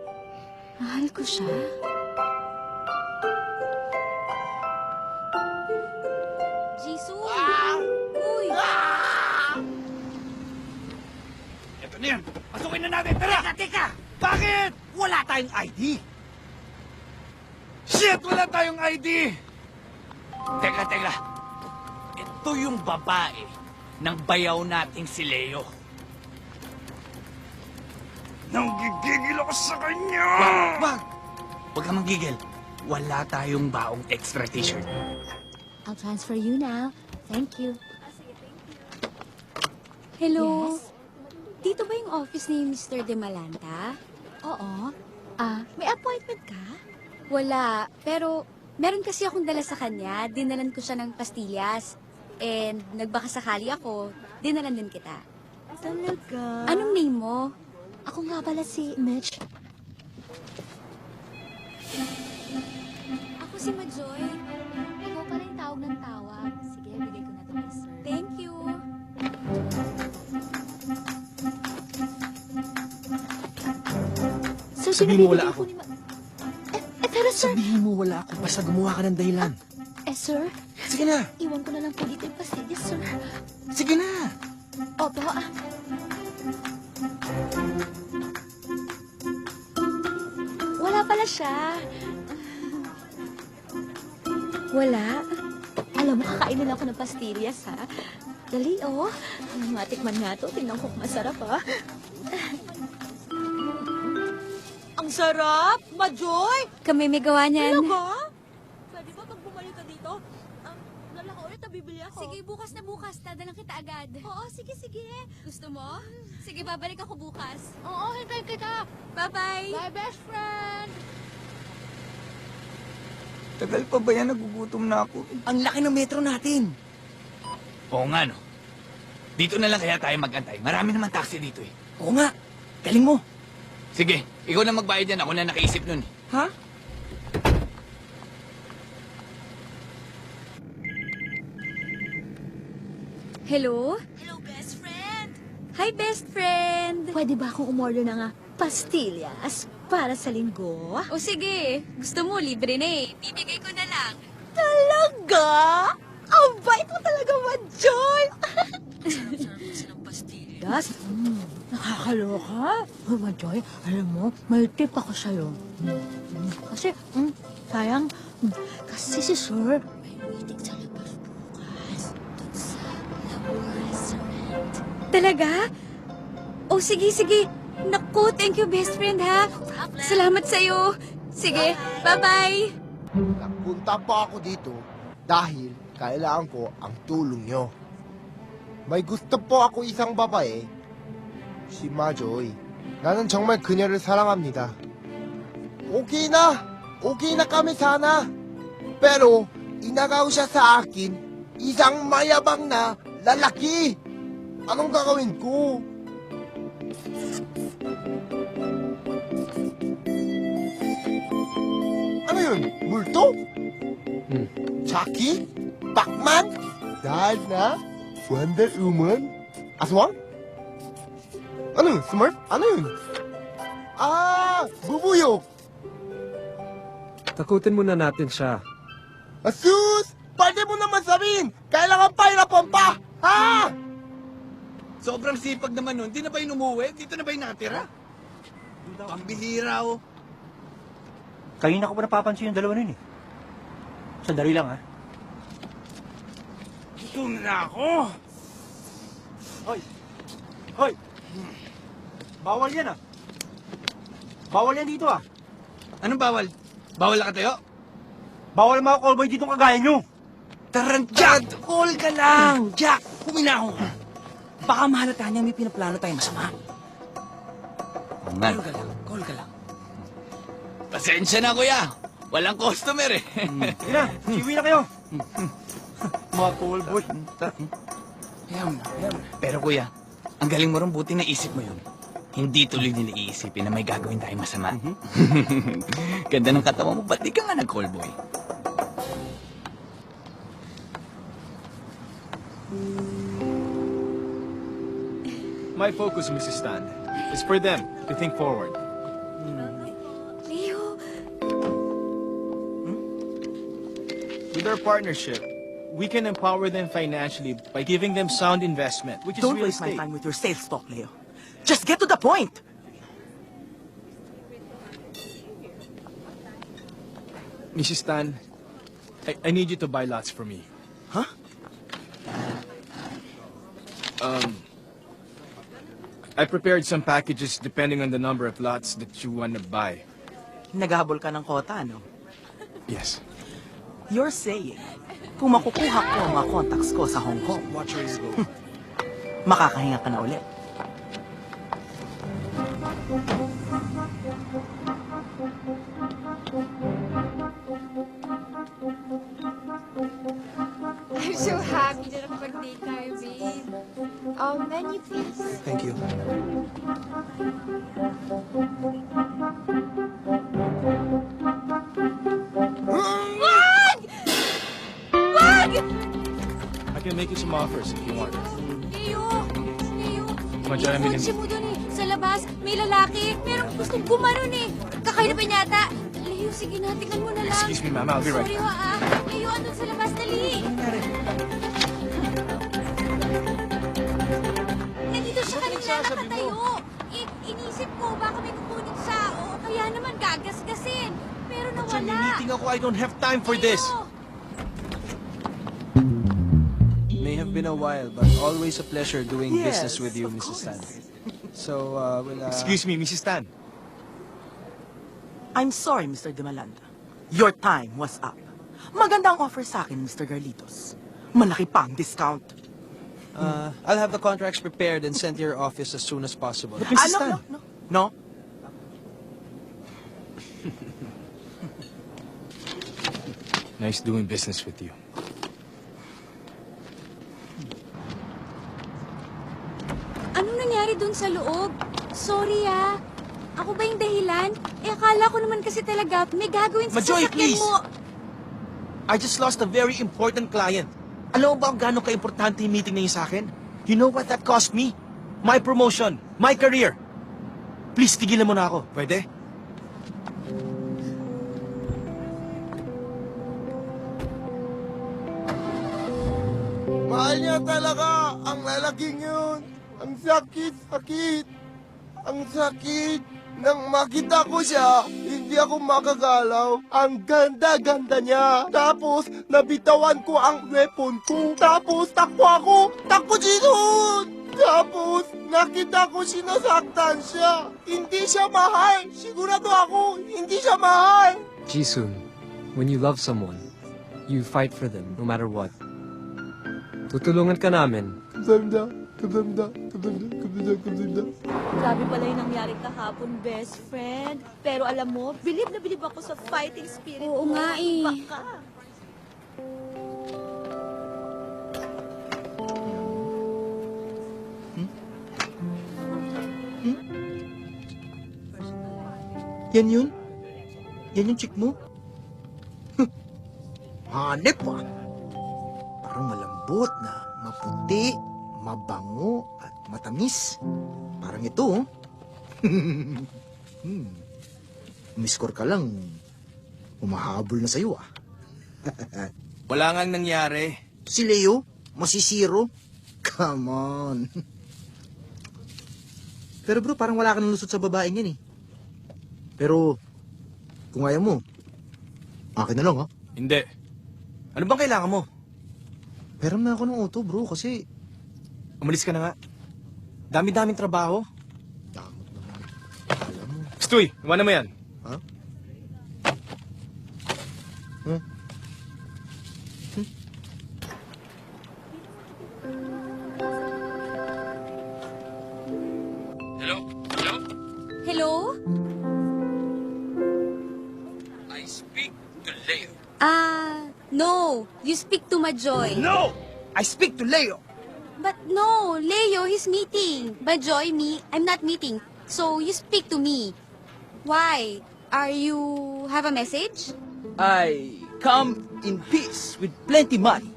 Mahal ko siya. Jason! Uy! Ito na yan. Pasukin na natin. Tara! Teka! Bakit? Wala tayong ID. Shit! Wala tayong ID! Teka. Ito yung babae ng bayaw nating si Leo. Nanggigigil ako sa kanya! Wag! Huwag ka manggigil. Wala tayong baong extra t-shirt. I'll transfer you now. Thank you. Hello? Yes? Dito ba yung office ni Mr. De Malanta? Oo. May appointment ka? Wala. Pero meron kasi akong dala sa kanya. Dinalan ko siya ng pastillas. And nagbaka sakali ako, dinalan din kita. Talaga? Anong name mo? Ako nga pala si Mitch. Ako si Majoy. Ikaw pala yung tawag ng tawag. Sige, bigay ko na ito kay sir. Thank you. Sir, Sabihin mo wala pinabibigay ako. ko ni pero sir... Sabihin mo wala ako basta gumawa ka ng dahilan. Sir? Sige na. Iwan ko na lang po dito yung pastillas, sir. Sige na. Opo, Wala pala siya. Wala. Alam mo, kakainin ako ng pastillas, ha? Dali, oh. Matikman nga to. Tingnan ko kung masarap, ha? Ang sarap! Majoy! Kami may gawa niyan. Talaga? Pwede ba pag bumalik ka dito? Lalaka ulit na bibili ako. Sige, bukas na bukas. Dadalang kita agad. Oo, sige. Gusto mo? Sige, babalik ako bukas. Oo, hintayin kita. Bye-bye. Bye, best friend. Tagal pa ba yan? Nagugutom na ako. Ang laki ng metro natin. Oo nga, no? Dito na lang kaya tayo mag-antay. Marami naman taxi dito eh. Oo nga. Galing mo. Sige, ikaw na magbayad yan. Ako na nakaisip nun. Ha? Hello? Hello, best friend! Hi, best friend! Pwede ba akong umorder ng pastillas para sa linggo? O sige, gusto mo, libre na eh. Bibigay ko na lang. Talaga? Ang bait mo talaga, Majoy! pastillas? Nakakaloka. Oh, Majoy, alam mo, may tip ako sa'yo. Kasi, sayang, kasi si Sir, may meeting sa labas bukas. Doon sa restaurant. Talaga? O sige. Naku, thank you, best friend, ha? Salamat sa'yo. Sige, bye-bye. Nagpunta po ako dito dahil kailangan ko ang tulong nyo. May gusto po ako isang babae, si Majoy. 나는 정말 그녀를 사랑합니다. Okay na kami sana. Pero inagaw siya sa akin, isang mayabang na lalaki. Anong gagawin ko? Ano yun? multo? Chucky? Pac-Man? Dana? Wonder Woman? Aswang? Ano? Smurf? Ano yun? Bubuyog! Takutin muna natin siya. Asus! Pwede mo naman sabihin! Kailangan pahirapan pa! Ha? Sobrang sipag naman nun. Di na ba yun umuwi? Dito na ba yung natira? Pambihira, oh. Kanina ko pa napapansin yung dalawa nun eh. Sandali lang, ha? Gusto na ako. Hoy! Hoy! Bawal yan, ah. Bawal yan dito, ah. Anong bawal? Bawal na tayo? Bawal mga callboy dito kagaya nyo. Jack! Call ka lang! Jack! Huminahon ka. Baka mahalata niya may pinaplano tayong masama. Call ka lang. Call ka lang. Pasensya na, kuya. Walang customer, eh. Sige na, siwi na kayo. Mga callboy. Ayan na. Pero, kuya, ang galing mo rin, buti naisip mo yun. Hindi tuloy nila iisipin na may gagawin tayong masama. Ganda ng katawan mo, ba't di ka nga nag-callboy? My focus, Mrs. Stan, is for them to think forward. Leo, With our partnership, we can empower them financially by giving them sound investment, which is Don't real waste my estate. time with your sales talk, Leo. Just get to the point! Mrs. Stan, I need you to buy lots for me. Huh? I prepared some packages depending on the number of lots that you want to buy. Naghabol ka ng kota, no? Yes. You're saying, kung makukuha ko ang mga contacts ko sa Hong Kong, Watch where you go. makakahinga ka na ulit. I'm so happy na nakapag-date tayo, babe. Menu, please. Thank you. Wag! Wag! I can make you some offers if you want. Leo! Come on, join me. Kotse mo dun eh. Sa labas, may lalaki. Merong gustong gumanon eh. Kakainapin yata. Leo, sige na. Tingnan mo na lang. Excuse me, ma'am. I'll be right Sorry, back. Leo, andun sa labas. Dali. Nandito siya kanina nakatayo. Inisip ko baka may kukunin siya. O kaya naman gagasgasin. Pero nawala. Meeting ako. I don't have time for this. May have been a while, but always a pleasure doing Yes, business with you, of Mrs. Stan. course. So, Excuse me, Mrs. Stan. I'm sorry, Mr. De Malanda. Your time was up. Maganda ang offer sa akin, Mr. Garlitos. Malaki pa ang discount. I'll have the contracts prepared and sent to your office as soon as possible. No. Nice doing business with you. Anong nangyari dun sa loob? Sorry ah. Ako ba yung dahilan? Akala ko naman kasi talaga may gagawin sa Majoy, sasakyan please! mo. I just lost a very important client. Alam mo ba kung gaano ka-importante yung meeting na yun sa akin? You know what that cost me? My promotion, my career. Please, tigilan mo na ako. Pwede? Mahal niya talaga ang lalaking yun. Ang sakit. Ang sakit. Nang makita ko siya, hindi ako makagalaw. Ang ganda-ganda niya. Tapos, nabitawan ko ang weapon ko. Tapos, takbo dito. Tapos, nakita ko sinasaktan siya. Hindi siya mahal. Sigurado ako, hindi siya mahal. Jisoo, when you love someone, you fight for them no matter what. Tutulungan ka namin. Kamsamda. Grabe pala yung nangyari kahapon, best friend. Pero alam mo, bilib na bilib ako sa fighting spirit Oo mo. nga eh. Baka. Yan yun? Yan yung chick mo? hanep ah. Parang malambot na maputi, mabango at matamis. Parang ito oh. Umiskor ka lang, umahabol na sa'yo ah. Wala ngang nangyari. Si Leo, masisiro. Come on. Pero bro, parang wala ka ng lusot sa babaeng yan eh. Pero, kung ayaw mo, akin na lang ha. Hindi. Ano bang kailangan mo? Meron na ako ng auto bro kasi... Umalis ka na nga. Dami-daming trabaho. Stoy, iwanan mo yan. Ha? Hello? Hello? Hello? I speak to Leo. No. You speak to Majoy. No! I speak to Leo. But no, Leo, he's meeting. Majoy, me, I'm not meeting. So you speak to me. Why? Are you have a message? I come in peace with plenty money.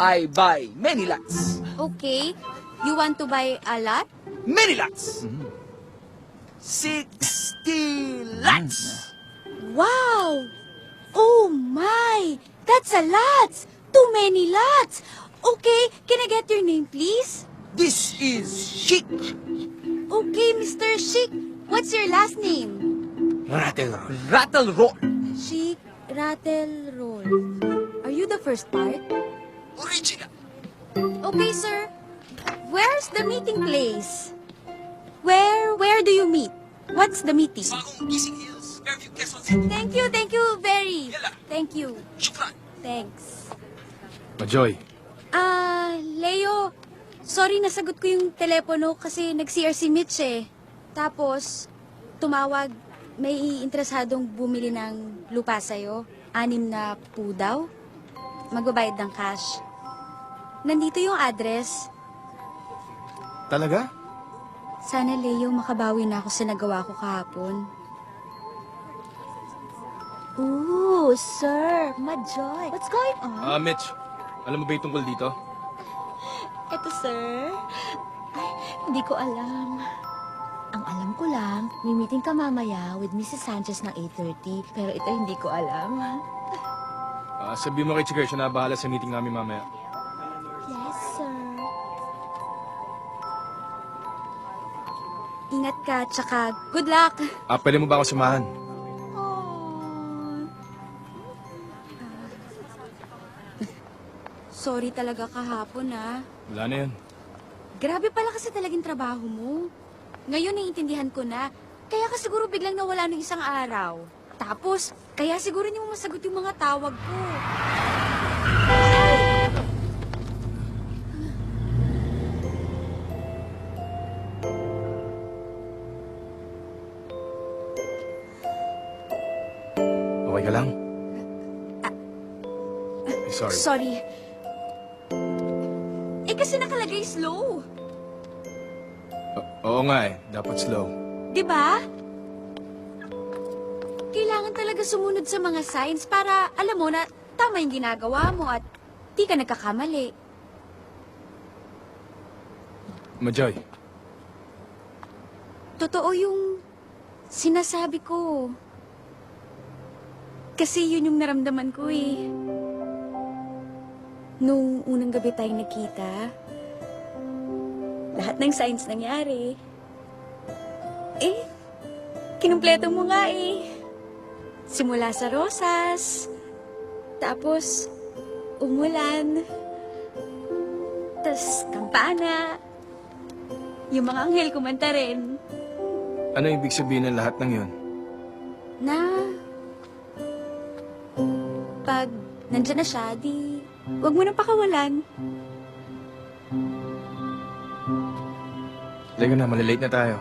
I buy many lots. Okay. You want to buy a lot? Many lots. 60 lots. Wow! Oh my! That's a lot! Too many lots! Okay, can I get your name, please? This is Chic. Okay, Mr. Chic. What's your last name? Rattle roll. Rattle roll. Chic Rattle Roll. Are you the first part? Original. Okay, sir. Where's the meeting place? Where do you meet? What's the meeting? Kissing Hills, Fairview, Quezon City. Thank you very. Thank you. Shukran. Thanks. Majoy. Leo, sorry nasagot ko yung telepono kasi nag-CR si Mitch eh. Tapos, tumawag, may interesadong bumili ng lupa sa'yo. 6 na po daw. Magbabayad ng cash. Nandito yung address. Talaga? Sana, Leo, makabawi na ako sa nagawa ko kahapon. Ooh, sir, Majoy. What's going on? Mitch, alam mo ba yung tungkol dito? Eto, sir. Ay, hindi ko alam. Ang alam ko lang, may meeting ka mamaya with Mrs. Sanchez ng 8:30. Pero ito hindi ko alam. Sabi mo kay Chika, siya na bahala sa meeting namin mamaya. Yes, sir. Ingat ka, tsaka good luck. Pwede mo ba ako samahan? Sorry talaga kahapon, Wala na yan. Grabe pala kasi talagang trabaho mo. Ngayon naiintindihan ko na. Kaya ka siguro biglang nawala ng isang araw. Tapos, kaya siguro hindi mo masagot yung mga tawag ko. Okay ka lang? Sorry. Sorry. Kasi nakalagay slow. Oo nga eh. Dapat slow. Diba? Kailangan talaga sumunod sa mga signs para alam mo na tama yung ginagawa mo at di ka nagkakamali. Majoy. Totoo yung sinasabi ko. Kasi yun yung naramdaman ko eh. Nung unang gabi tayong nakita, lahat ng signs nangyari. Kinumpleto mo nga eh. Simula sa rosas, tapos umulan, tas kampana, yung mga anghel kumanta rin. Ano ibig sabihin ng lahat ng yun? Na pag nandyan na siya, di wag mo nang pakawalan. Teka na, malilate na tayo.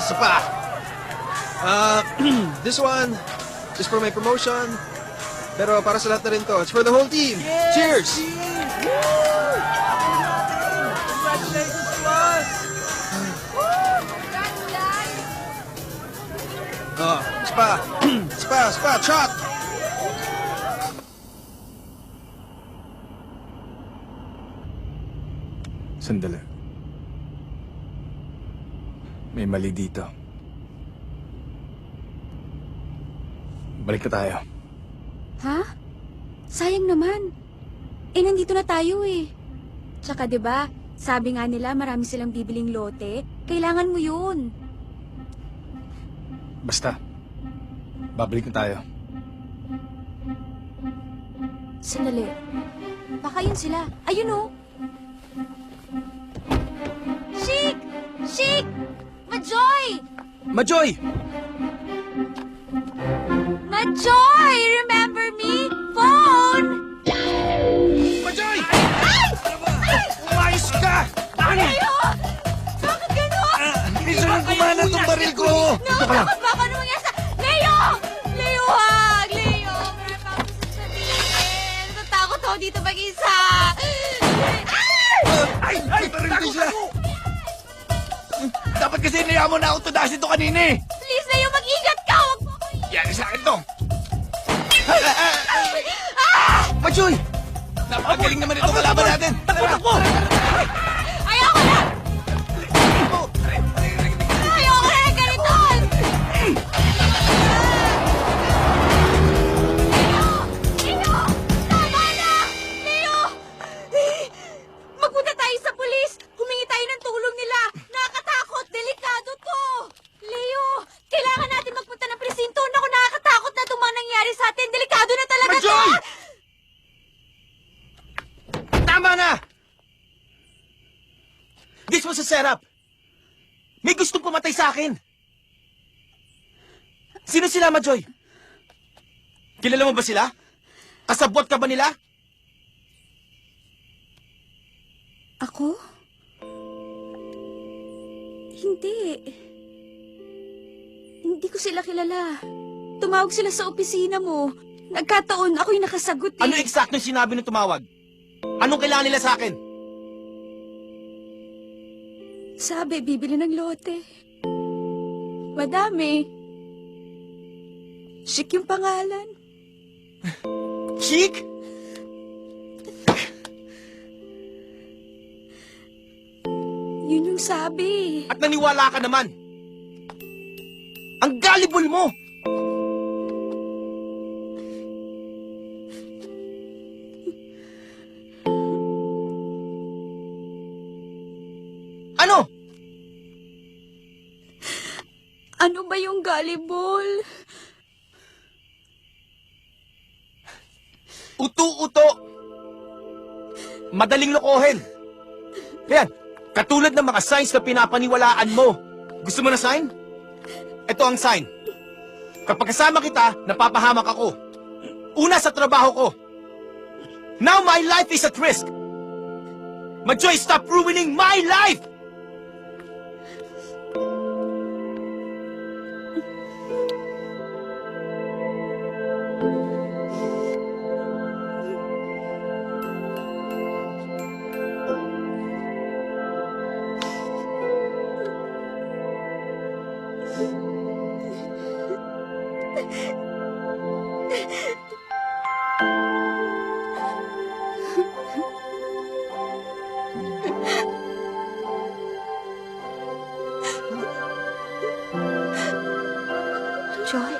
isa pa. This one is for my promotion. Pero para sa lahat na rin to. It's for the whole team. Cheers! Congratulations to us! Spa! Spa! Shot! Sandali. May mali dito. Balik na tayo. Ha? Sayang naman. Nandito na tayo eh. Tsaka 'di ba, sabi nga nila marami silang bibiling lote. Kailangan mo 'yun. Basta. Babalik na tayo. Sandali. Baka yun sila. Ayun oh. Chic! Chic! Majoy! Majoy! Majoy! Remember me? Phone! Majoy! Ay! Umayos ka! Leo! Bakit gano'n? Isa lang kumana itong baril ko! Ito ka lang. Baka ano mangyari sa... Leo! Leo, wag! Leo! Meron pa ako sasabihin. Natatakot ako dito mag-isa. Ay! Baril ko siya! Dapat kasi inaya mo na ako tudasin ito kanina eh! Please, Leo, mag-ingat ka! Huwag mo ako Yan sa akin to! Majoy! Napagaling naman itong kalaban natin! Takbo! Ayoko na! Ayoko na ng ganito! Leo! Tama na! Leo! Magpunta tayo sa pulis! Humingi tayo ng tulong nila! Nakakatakot! Delikado to! Leo! Kailangan natin magpunta ng presinto! Naku, nakakatakot na itong mga nangyari sa atin! Delikado na talaga to! Majoy! Tama na! This was a setup! May gustong pumatay sa akin! Sino sila, Majoy? Kilala mo ba sila? Kasabot ka ba nila? Ako? Hindi. Hindi ko sila kilala. Tumawag sila sa opisina mo. Nagkataon, ako yung nakasagot eh. Ano eksakto yung sinabi ng tumawag? Anong kailangan nila sa akin? Sabi, bibili ng lote. Madami. Chic yung pangalan. Chic? Yun yung sabi. At naniwala ka naman. Ang gullible mo! Ano? Ano ba yung gullible? Uto-uto! Madaling lokohin. Yan, katulad ng mga signs na pinapaniwalaan mo. Gusto mo na sign? Ito ang sign. Kapag kasama kita, napapahamak ako. Una sa trabaho ko. Now my life is at risk. Majoy, stop ruining my life! Joy?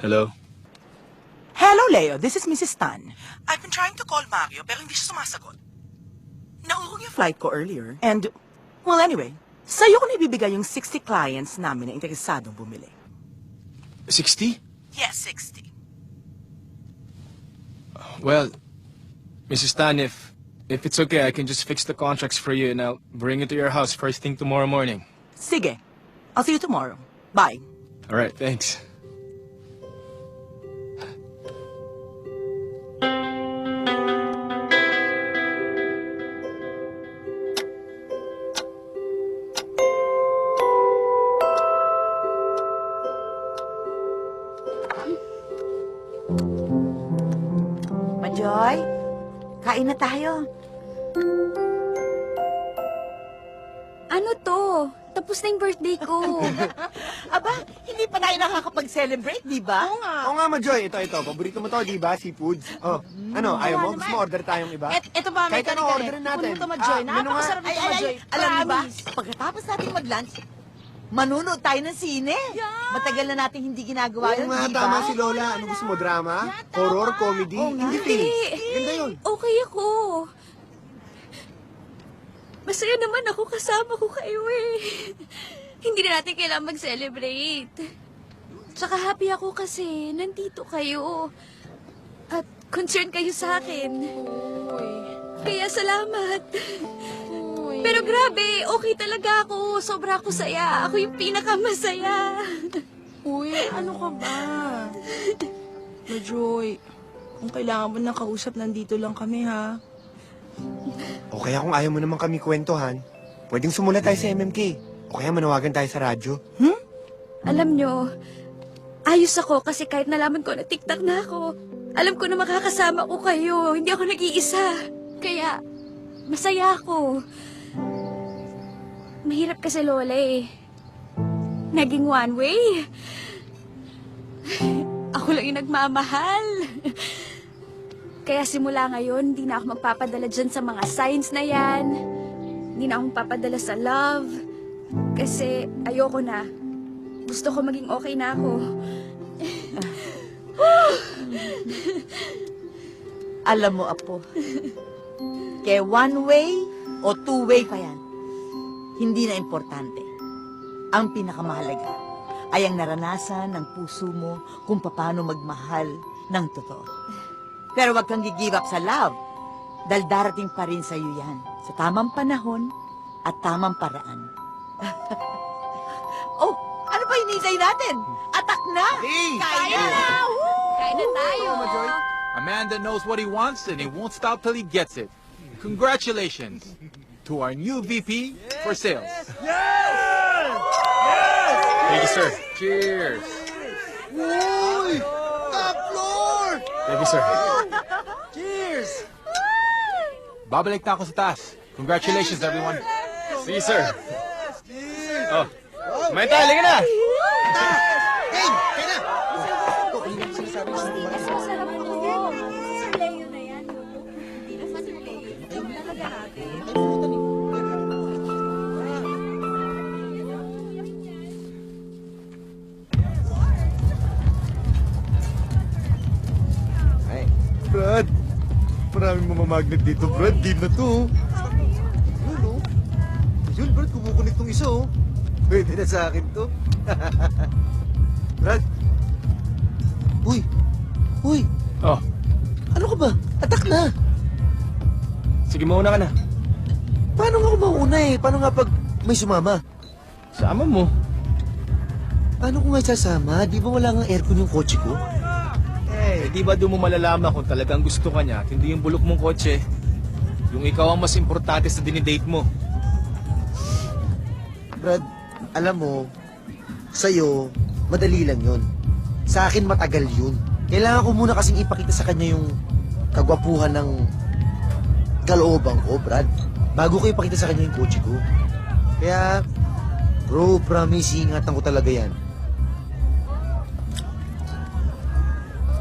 Hello? Hello, Leo. This is Mrs. Tan. I've been trying to call Mario pero hindi siya sumasagot. Naurong yung flight ko earlier. And, well, anyway, sa'yo ko na ibibigay yung 60 clients namin na interesadong bumili. 60? Yes, 60. Well, Mrs. Tan, if it's okay, I can just fix the contracts for you and I'll bring it to your house first thing tomorrow morning. Sige. I'll see you tomorrow. Bye. All right, thanks. Majoy, kain na tayo. Ano to? Tapos na yung birthday ko. Aba, hindi pa tayo nakakapag-celebrate, di ba? Oo nga, Majoy. Ito. Paborito mo to, di ba? Seafoods. Oh, ano, ayaw mo? Gusto mo order tayong iba? Ito ba, may Kahit ano orderin natin. Kunin mo to, Majoy. Menu nga. Napakasarap nito, Majoy. Alam niyo ba, pagkatapos natin mag-lunch, manunood tayo ng sine. Matagal na natin hindi ginagawa Oo yun, nga, di ba? tama si Lola. Ano gusto mo, drama? Horror, comedy? Hindi, Philips. Ganda yun. Okay ako. Masaya naman ako kasama ko kayo eh. Hindi na natin kailangan mag-celebrate. Tsaka happy ako kasi nandito kayo. At concerned kayo sa akin. Kaya salamat. Pero grabe, okay talaga ako. Sobra ako saya. Ako yung pinakamasaya. Uy, ano ka ba? Majoy, kung kailangan mo ng kausap, nandito lang kami, ha? O kaya kung ayaw mo naman kami kwentuhan, pwedeng sumulat tayo sa MMK. O kaya manawagan tayo sa radyo. Alam nyo, ayos ako kasi kahit nalaman ko na tiktak na ako, alam ko na makakasama ko kayo. Hindi ako nag-iisa. Kaya, masaya ako. Mahirap kasi, Lola eh. Naging one way. Ako lang yung nagmamahal. Kaya simula ngayon, hindi na ako magpapadala dyan sa mga signs na yan. Hindi na ako magpapadala sa love. Kasi ayoko na. Gusto ko maging okay na ako. Alam mo, Apo, kaya one way o two way pa yan, hindi na importante. Ang pinakamahalaga ay ang naranasan ng puso mo kung paano magmahal ng totoo. Pero wag kang give up sa love, dahil darating pa rin sa'yo yan sa tamang panahon at tamang paraan. Oh, ano pa hinihintay natin? Atak na! Kaya na! Kaya na tayo! A man that knows what he wants and he won't stop till he gets it. Congratulations to our new VP for sales. Thank you, sir. Cheers. Uy! Top floor! Thank you, sir. Cheers! Babalik na ako sa taas. Congratulations, everyone. See you, sir. Oh, kumain tayo. Halika na! Hey! Kaya na! Masarap ko. Si Leo na yan. Hindi na sa si Leo. Talaga natin. Brad, maraming mamamagnet dito, Brad. Deal na to. Yun, oh. Yun, Brad, kumukunik tong isa, oh. Pwede na sa akin to. Brad. Uy. Uy. Oh. Ano ka ba? Atak na. Sige, mauna ka na. Paano nga ako mauna eh? Paano nga pag may sumama? Sama mo. Paano ko nga sasama? Di ba wala nga aircon yung kotse ko? Eh, di ba doon mo malalaman kung talagang gusto ka niya at hindi yung bulok mong kotse? Yung ikaw ang mas importante sa dinidate mo. Brad, alam mo, sa'yo, madali lang yun. Sa akin, matagal yun. Kailangan ko muna kasing ipakita sa kanya yung kagwapuhan ng kalooban ko, Brad. Bago ko ipakita sa kanya yung kotse ko. Kaya, bro, promise, ingatan ko talaga yan.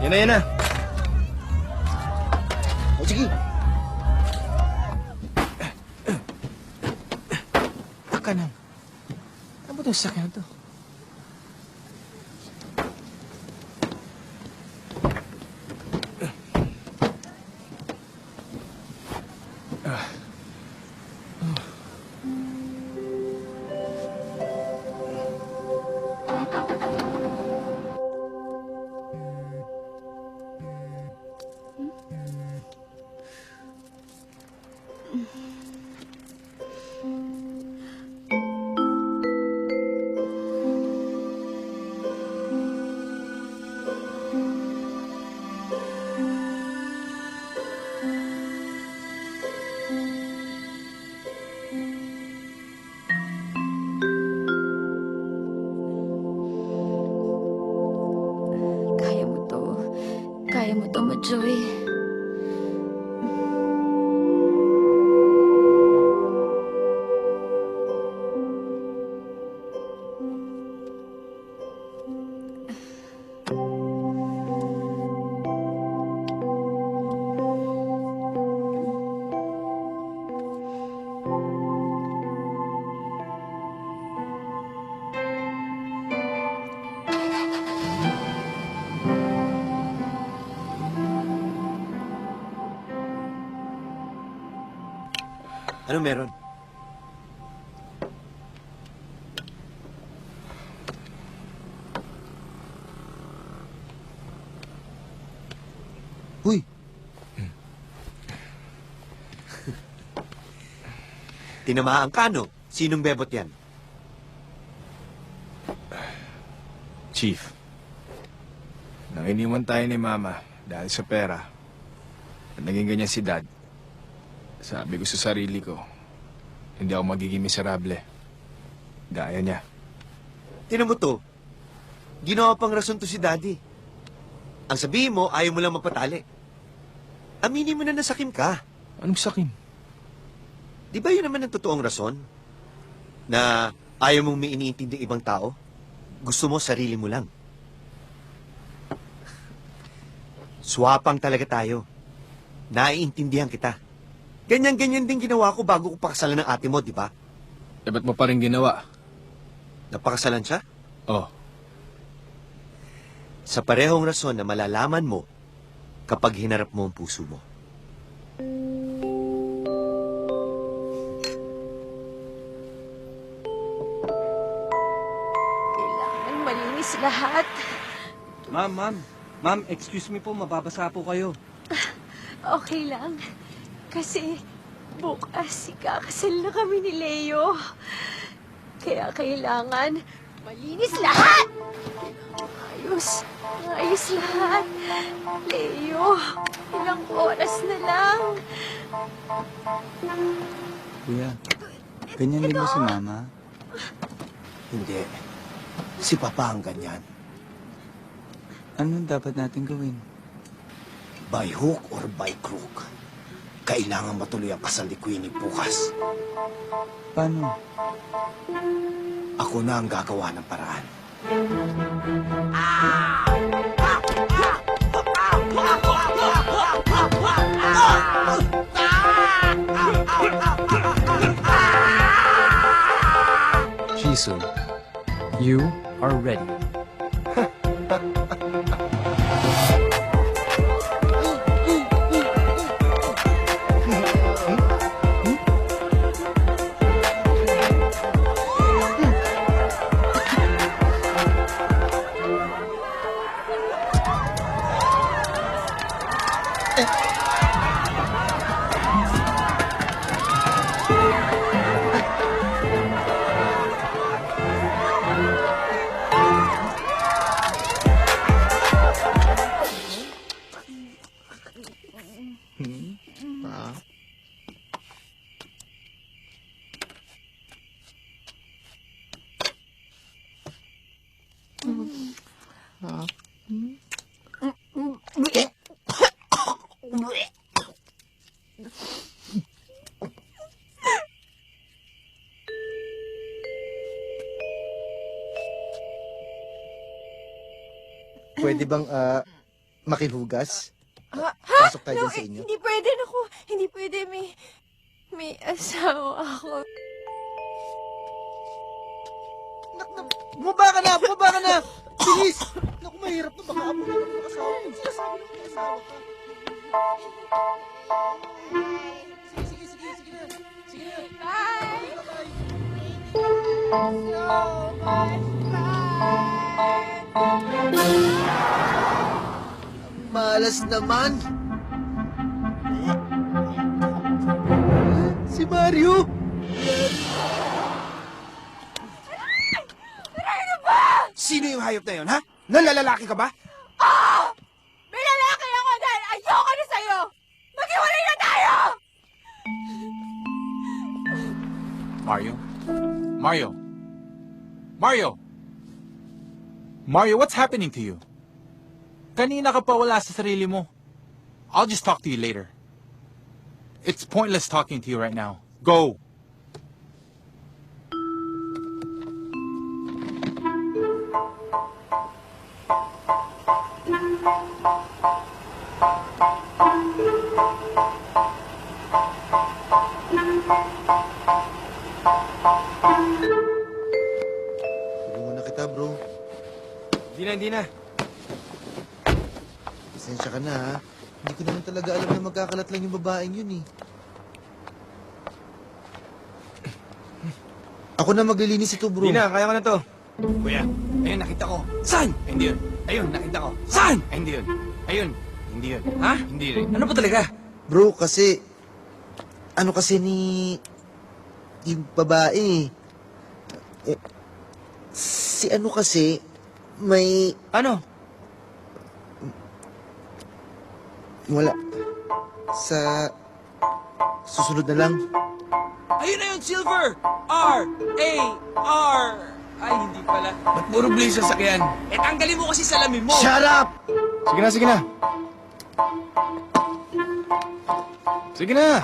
Yan na, yan na. O, sige. Taka na. Ano ba itong sakyan to? Ano meron? Uy! Tinamaan ka, no? Sinong bebot yan? Chief, nang iniwan tayo ni Mama dahil sa pera, at naging ganyan si Dad, sabi ko sa sarili ko, hindi ako magiging miserable. Gaya niya. Tinan mo to. Ginawa pang rason to si Daddy. Ang sabihin mo, ayaw mo lang magpatali. Aminin mo na nasakim ka. Anong sakim? Di ba yun naman ang totoong rason? Na ayaw mong may iniintinding ibang tao? Gusto mo sarili mo lang. Swapang talaga tayo. Naiintindihan kita. Ganyan-ganyan din ginawa ko bago ko pakasalan ng ate mo, di ba? Eh, ba't mo pa rin ginawa? Napakasalan siya? Oh. Sa parehong rason na malalaman mo kapag hinarap mo ang puso mo. Kailangan malinis lahat. Ma'am, excuse me po, mababasa po kayo. Okay lang. Kasi bukas ikakasal na kami ni Leo. Kaya kailangan malinis lahat! Ayos lahat. Leo, ilang oras na lang. Kuya, ganyan din mo si Mama? Hindi. Si Papa ang ganyan. Anong dapat natin gawin? By hook or by crook, kailangan matuloy ang kasal ni Queenie bukas. Paano? Ako na ang gagawa ng paraan. Jisoo, you are ready. Pwede bang, makihugas? Ha? Pasok tayo dyan sa inyo. Hindi pwede. Naku, hindi pwede. May asawa ako. Bumaba ka na! Bumaba ka na! Bilis! Naku, mahirap na. Baka amo na ng asawa ko. Sinasabi na may asawa ka. Sige na. Sige na. Bye! Malas naman. Si Mario! Sino yung hayop na yun, ha? Nalalalaki ka ba? Oh! May lalaki ako dahil ayoko na sa'yo! Maghiwalay na tayo! Mario? Mario? Mario? Mario, what's happening to you? Kanina ka pa wala sa sarili mo. I'll just talk to you later. It's pointless talking to you right now. Go! Tulungan na kita, bro. Hindi na. Pasensya ka na, ha? Hindi ko naman talaga alam na magkakalat lang yung babaeng yun, eh. Ako na maglilinis ito, bro. Hindi na, kaya ko na to. Kuya, ayun nakita ko. Saan? Ay, hindi yun. Ayun, nakita ko. Saan? Ay, hindi yun. Ayun, hindi yun. Ha? Hindi rin. Ano ba talaga? Bro, kasi... Ano kasi ni... Yung babae... si ano kasi... May... Ano? Wala. Sa... Susunod na lang. Ayun na yun, Silver! R-A-R! Ay, hindi pala. Ba't puro blaze sa sakyan? Eh, tanggalin mo kasi salamin mo. Shut up! Sige na, sige na. Sige na.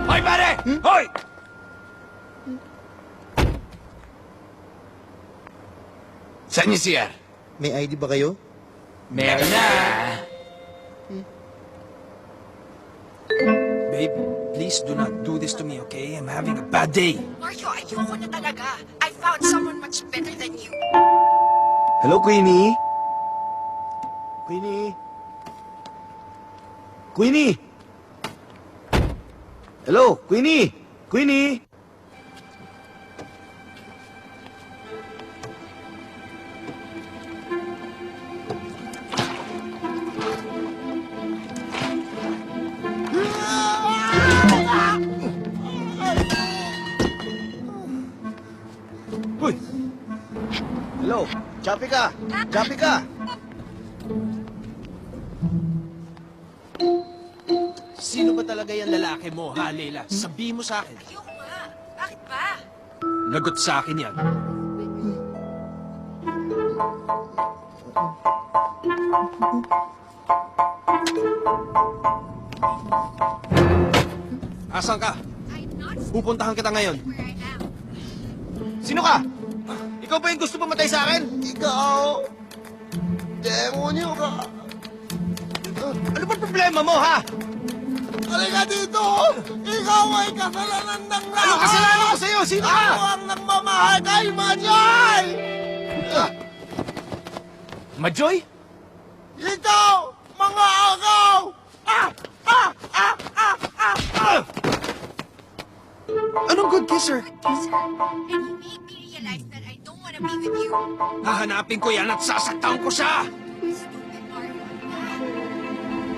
Hoy, pare! Hoy! Saan yung CR? May ID ba kayo? Meron na. Babe, please do not do this to me, okay? I'm having a bad day. Mario, ayoko na talaga. I found someone much better than you. Hello, Queenie? Queenie? Queenie? Hello, Queenie? Queenie? Uy! Hello? Chapi ka! Chapi ka! Sino ba talaga yung lalaki mo, ha, Leila? Sabihin mo sa akin. Ayoko nga. Bakit ba? Lagot sa akin yan. Asan ka? Pupuntahan kita ngayon. Sino ka? Ikaw ba yung gusto pumatay sa akin? Ikaw! Demonyo ka! Ano ba problema mo, ha? Halika dito! Ikaw ay kasalanan ng lahat! Ano kasalanan ko sa'yo? Sino ka? Ako ang nagmamahal kay Majoy! Majoy? Ikaw! Mga agaw! Anong good kisser? And you made me realize that I don't want to be with you. Hahanapin ko yan at sasaktan ko siya! Stupid Mario.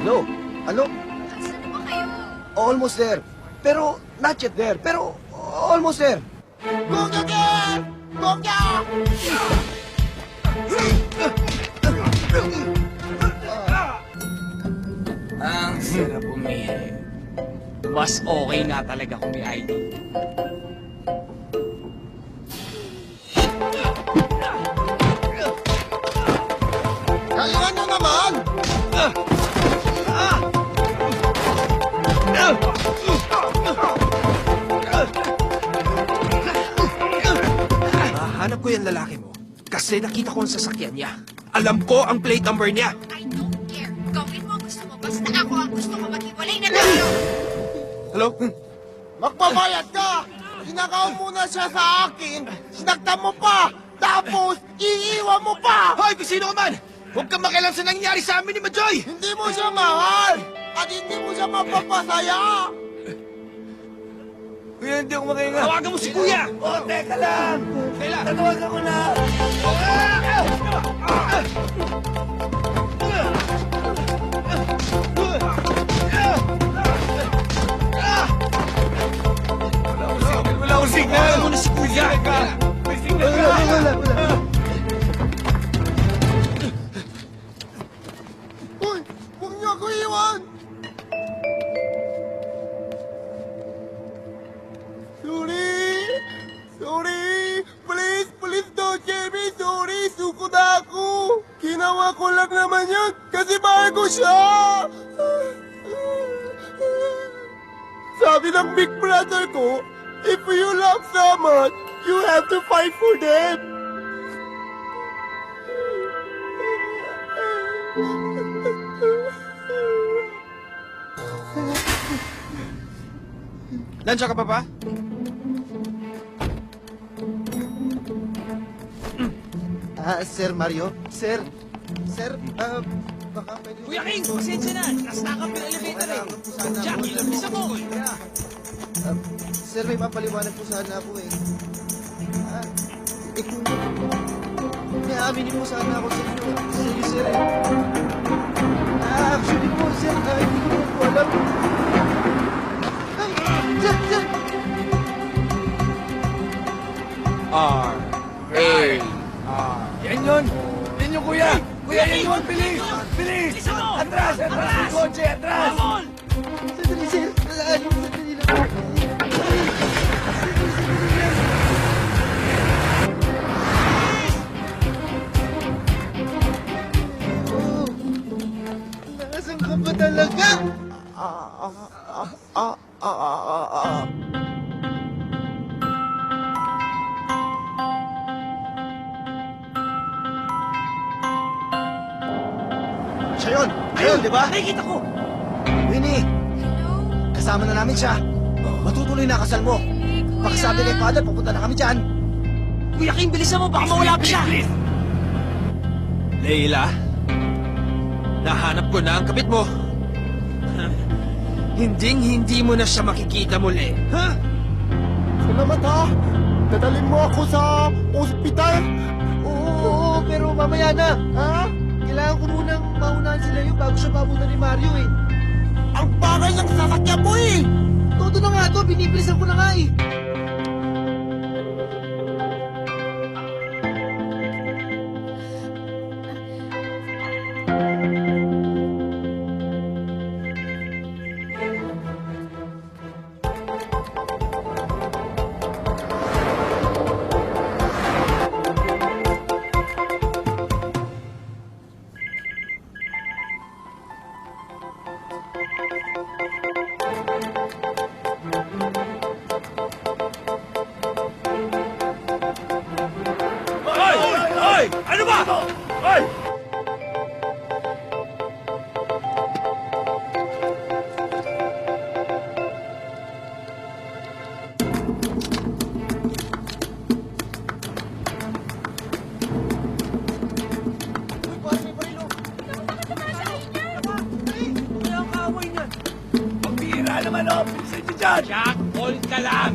Hello? Ano? Saan na ba kayo? Almost there. Pero, not yet there. Pero, almost there. Bugagin! Bugya! Ang sarap umihi. Mas okay nga talaga kung may ID. Kailan nyo naman? Hanap ko yung lalaki mo kasi nakita ko ang sasakyan niya. Alam ko ang plate number niya. I don't care. Gawin mo ang gusto mo. Basta ako ang gusto ko. Maghiwalay na tayo. Hello? Magbabayad ka! Sinakaw mo na siya sa akin! Sinaktan mo pa! Tapos, iiwan mo pa! Hoy, kung sino ka man! Huwag kang makialam sa nangyari sa amin ni Majoy! Hindi mo siya mahal! At hindi mo siya mapapasaya! Kuya, hindi ako makahinga. Tawagan mo si Kuya! Oh, teka lang! Kailan? Tatawagan ko na! Wala akong signal! Tawagan mo na si Kuya! May signal ka! Wala. Uy! Huwag niyo ako iwan! Sorry! Please don't get me! Sorry! Suko na ako! Ginawa ko lang naman yun kasi mahal ko siya! Sabi ng big brother ko, if you love someone, you have to fight for them! Nandiyan ka pa ba? Sir Mario? Sir, baka pwede... Kuya King, pasensya na. Nastakap yung elevator eh. Jack, isa mo. Sir, may papaliwanag po sana ako eh. May aminin po sana ako sa inyo. Sige, sir. Actually po, sir, hindi ko po alam. Ay, sir! R.A.R. Yan yun. Yan yun, kuya. Kuya, yan yun. Bilis. Bilis. Atras. Atras. Kotse, atras. Sandali, sir. Sandali lang po. Nasaan ka ba talaga? Siya yun! Ayun, di ba? Nakikita ko. Winnie! Kasama na namin siya. Matutuloy na kasal mo. Pakisabi kay Father, pupunta na kami dyan. Kuya King, bilisan mo. Baka mawala pa siya. Leila, nahanap ko na ang kapit mo. Hinding-hindi mo na siya makikita muli. Ha? Salamat ha! Dadalhin mo ako sa ospital. Oo, pero mamaya na, ha? Kailangan ko munang maunahan sila yung bago siya papunta ni Mario eh. Ang bagay ng sasakyan mo eh! Todo na nga to, binibilisan ko na nga eh. Hoy! Ano ba? Hoy! Pambira naman o! Bilisan niyo dyan! Jack, hold ka lang!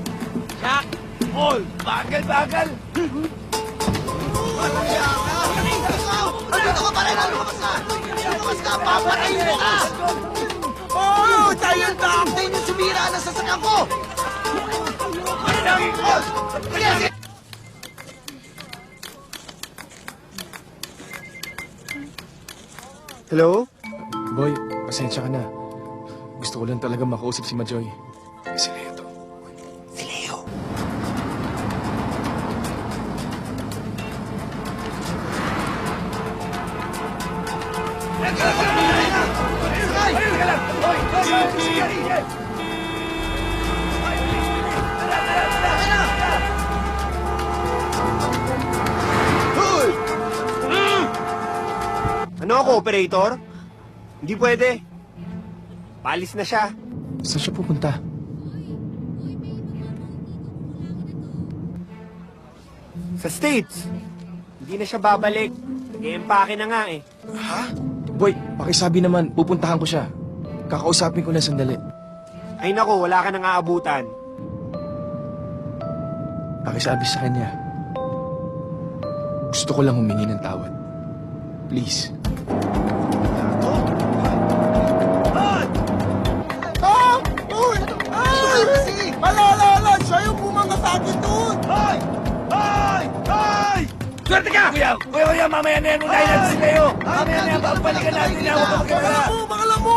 Jack, hold! Bagal! Andito ka pa rin! Lumabas ka! Lumabas ka! Paparayin mo ka! Oh! Tayo na! Hindi niyo sumira na sasakyan ko! Hello? Boy, pasensya ka na. Gusto ko lang talaga makausap si Majoy. Si Leo to. Si Leo! Hoy! Ano ako, operator? Hindi pwede. Palis na siya. Saan siya pupunta? Sa States. Hindi na siya babalik. Nag-e-empake na nga eh. Ha? Boy, pakisabi naman, pupuntahan ko siya. Kakausapin ko na sandali. Ay nako, wala ka nang aabutan. Pakisabi sa kanya. Gusto ko lang humingi ng tawad. Please. Alala! Siya yung bumanga sa akin doon! Hoy! Swerte ka! Kuya, mamaya na yan. Unahin natin si Leo. Mamaya na yan, babalikan natin yan. Huwag ka magkakala. Bakalam mo!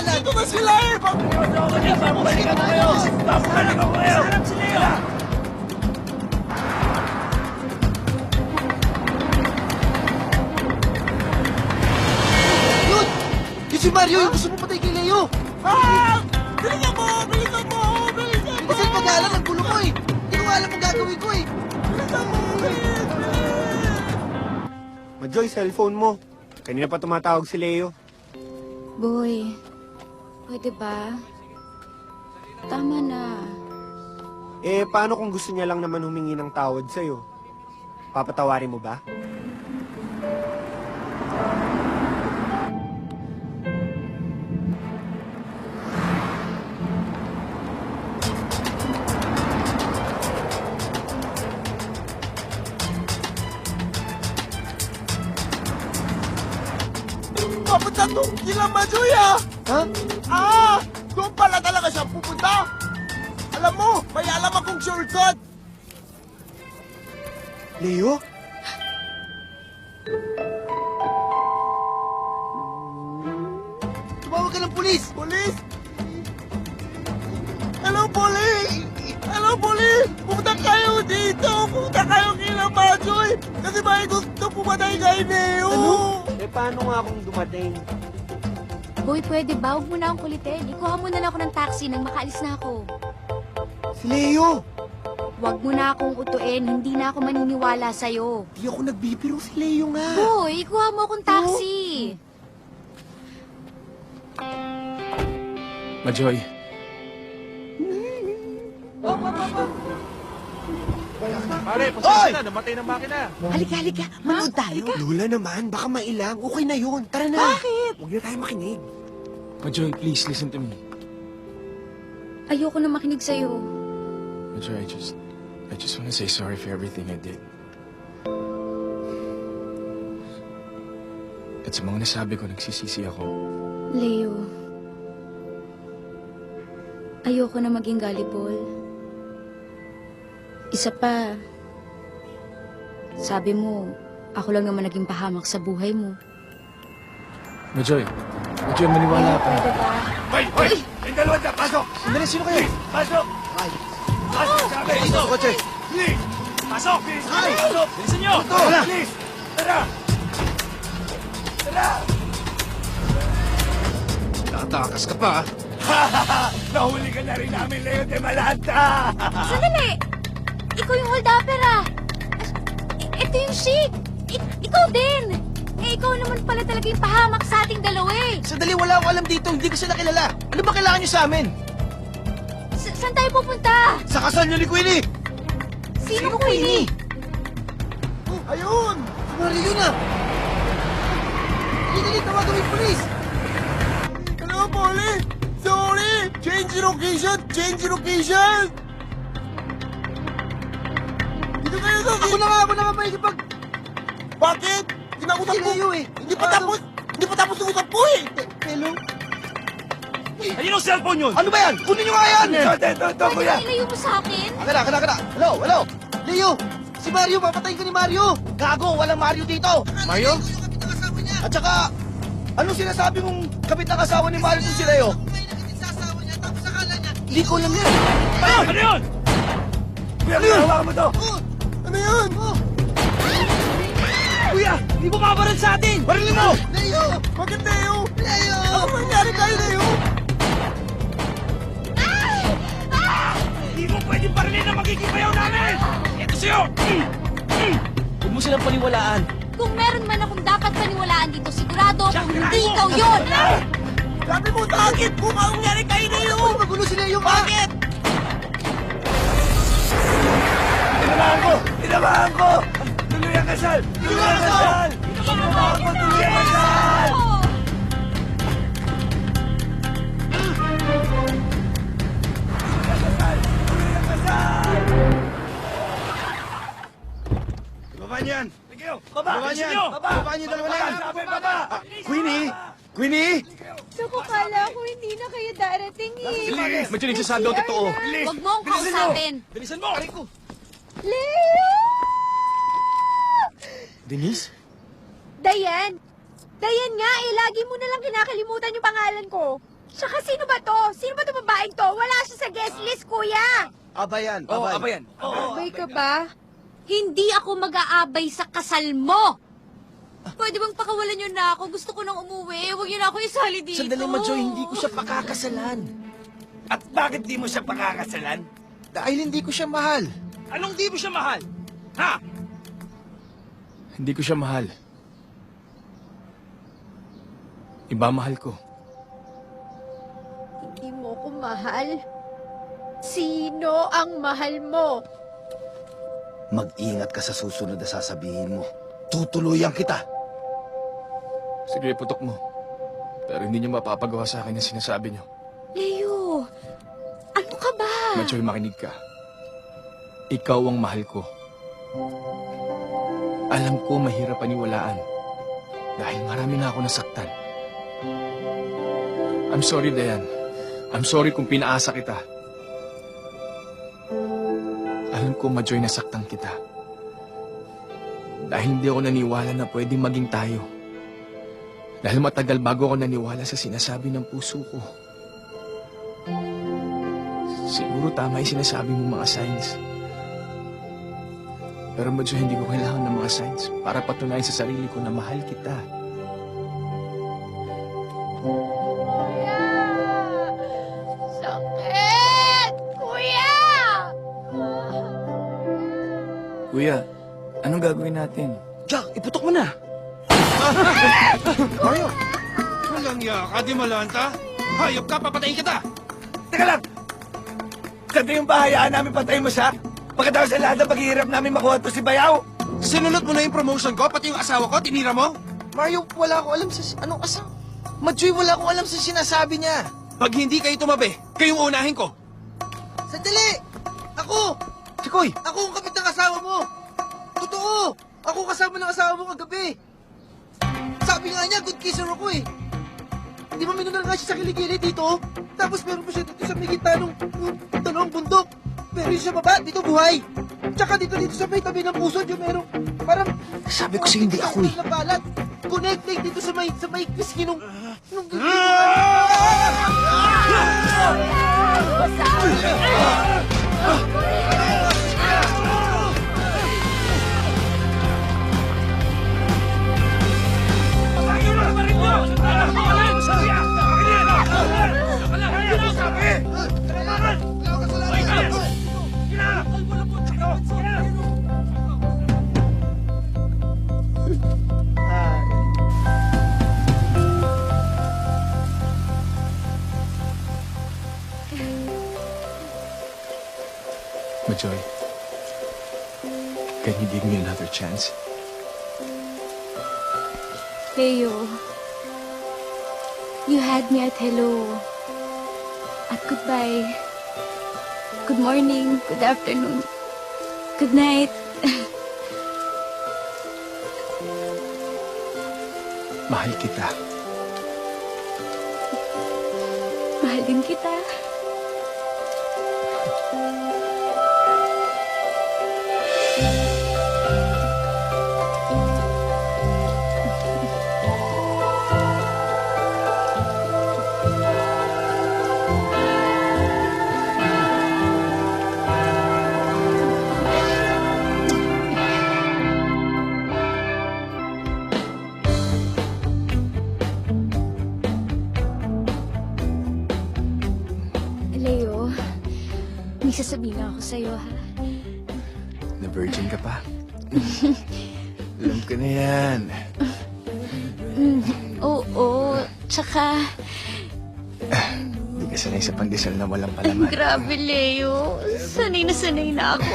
Dito na sila eh! Babalikan mo kayo. Babalikan mo kayo. Sarap si Leo. Yun! Yun si Mario! Yung gusto mo patay kay Leo! Bilisan mo! Bilisan mo! Pag-aalam ang gulo ko eh! Hindi ko alam ang gagawin ko eh! Bilisan mo! Majoy, cellphone mo. Kanina pa tumatawag si Leo. Boy, pwede ba? Tama na. Eh, paano kung gusto niya lang naman humingi ng tawad sa'yo? Papatawarin mo ba? Papunta to kila Majoy ha? Doon pala talaga siya pupunta. Alam mo, may alam akong shortcut. Leo? Tumawag ka ng pulis! Pulis! Hello, pulis! Hello, pulis! Pumunta kayo dito! Pumunta kayo kila Majoy! Kasi may gusto pumatay kay Leo! Ano? Eh, paano nga kung dumating? Boy, pwede ba? Huwag mo na akong kulitin. Ikuha mo na lang ako ng taxi nang makaalis na ako. Si Leo! Huwag mo na akong utuin. Hindi na ako maniniwala sa'yo. Di ako nagbibiro, si Leo nga. Boy, ikuha mo akong taxi. Majoy. Pare, pasensya na. Namatay ng makina. Halika, halika. Manood tayo. Lola naman, baka mailang. Okay na yun. Tara na. Bakit? Huwag na tayo makinig. Majoy, please listen to me. Ayoko na makinig sa'yo. Majoy, I just want to say sorry for everything I did. At sa mga nasabi ko, nagsisisi ako. Leo, ayoko na maging gullible. Isa pa, sabi mo, ako lang naman naging pahamak sa buhay mo. Majoy, maniwala ka. Pwede ba? Hoy! Yung dalawa dyan, pasok! Sandali, sino kayo? Pasok! Pasok, sabi! Dito, kotse! Please! Pasok! Please! Ay! Pasok! Bilisan nyo! Tara! Please! Tara! Tara! Tatakas ka pa, Nahuli ka na rin namin, Leo de Malanta! Sandali! Ikaw yung hold opera! Ito yung chic! Ikaw din! Eh, ikaw naman pala talaga yung pahamak sa ating dalawa eh! Sandali, wala ako alam dito. Hindi ko sila kilala. Ano ba kailangan nyo sa amin? Saan tayo pupunta? Sa kasal nyo ni Queenie! Sino Queenie? Ayun! Si Mario na! Dali, tawagan mo yung polis! Hello, police! Sorry! Change location! Change location! Dito kayo sa... Ako na nga makikipag... Bakit? Kinausap Si mo. Leo eh. Hindi pa tapos yung usap mo eh. Hello? Ayun ang cellphone yun! Ano ba yan? Kunin nyo nga yan! Ito, kuya! Ilayo mo sa akin? Kana. Hello? Leo! Si Mario, papatayin ko ni Mario! Gago, walang Mario dito! Mario? At saka, anong sinasabi mong kapit ng asawa ni Mario sa si Leo? Hindi ko alam yan. Ano yun? Kuya, hawakan mo to! Ano yun? Kuya, hindi mo kabaran sa atin! Barilin mo! Leo! Bakit Leo? Leo! Ano mangyari kayo, Leo? Hindi mo pwedeng parilin na magkikipayaw namin! Ito sa'yo! Huwag mo silang paniwalaan. Kung meron man akong dapat paniwalaan dito, sigurado akong hindi ikaw yun! Sabi mo sa akin kung anong mangyari kayo, Leo! Magulo si Leo, bakit? Tinabahan ko! Tuloy ang kasal! Tuloy ang kasal! Tinabahan ko! Tuloy ang kasal! Baba niyan! Sige, baba! Baba Bilisan niyan! nyo! Baba niyo dalawa na yan! Sabi, baba! Queenie! Naku, kala ko hindi na kayo darating eh. Medyo nagsasabi ang totoo. Huwag mo akong kausapin. Bilisan mo! Leo! Denise? Dayan! Dayan nga eh, lagi mo na lang kinakalimutan yung pangalan ko. Tsaka sino ba to? Sino ba to babaeng to? Wala siya sa guest list, kuya! Abayan, Abayan! Abay ka ba? Hindi ako mag-aabay sa kasal mo! Pwede bang pakawalan niyo na ako? Gusto ko nang umuwi. Huwag niyo na ako isali dito. Sandali, Majoy, hindi ko siya pakakasalan. At bakit di mo siya pakakasalan? Dahil hindi ko siya mahal. Anong di mo siya mahal? Ha? Hindi ko siya mahal. Iba mahal ko. Hindi mo ko mahal? Sino ang mahal mo? Mag-ingat ka sa susunod na sasabihin mo. Tutuluyan kita. Sige, putok mo. Pero hindi niyo mapapagawa sa akin yung sinasabi niyo. Leo, ano ka ba? Machoy, makinig ka. Ikaw ang mahal ko. Alam ko mahirap paniwalaan. Dahil marami na ako nasaktan. I'm sorry, Dayan. I'm sorry kung pinaasa kita. Alam ko, Majoy, nasaktan kita. Dahil hindi ako naniwala na pwedeng maging tayo. Dahil matagal bago ako naniwala sa sinasabi ng puso ko. Siguro tama yung sinasabi mo mga signs. Pero Majoy, hindi ko kailangan ng mga signs para patunayan sa sarili ko na mahal kita. Sakit! Kuya! Kuya, anong gagawin natin? Jack, iputok mo na! Mario! Walang yaka, di malanta? Hayop ka, papatayin kita! Teka lang! Ganda yung bahayaan namin patayin mo siya? Pagkatapos sa lahat ng paghihirap namin makuha to si Bayaw? Sinunod mo na yung promotion ko, pati yung asawa ko, tinira mo? Mario, wala akong alam sa... Anong asawa? Majoy, wala akong alam sa sinasabi niya. Pag hindi kayo tumabi, kayong unahin ko. Sandali! Ako! Chikoy! Ako ang kapit ng asawa mo! Totoo! Ako kasama ng asawa mo kagabi! Sabi nga niya, good kisser ako eh! Di ba minunal nga siya sa kiligili dito? Tapos meron pa siya dito sa may gitna ng dalawang bundok. Pero yung sa baba, dito buhay. Tsaka dito sa may tabi ng pusod, yung merong parang... Sabi ko sa'yo, hindi ako eh. Balat. Connecting dito sa may pisngi nung... Majoy, can you give me another chance? Leo, you had me at hello. At goodbye. Good morning, good afternoon, good night. Mahal kita. Mahal din kita. Leo, may sasabihin lang ako sa'yo, ha? Na virgin ka pa? Alam ko na yan. Oo, tsaka... Hindi ka sanay sa pandesal na walang palaman. Grabe, Leo. Sanay na ako.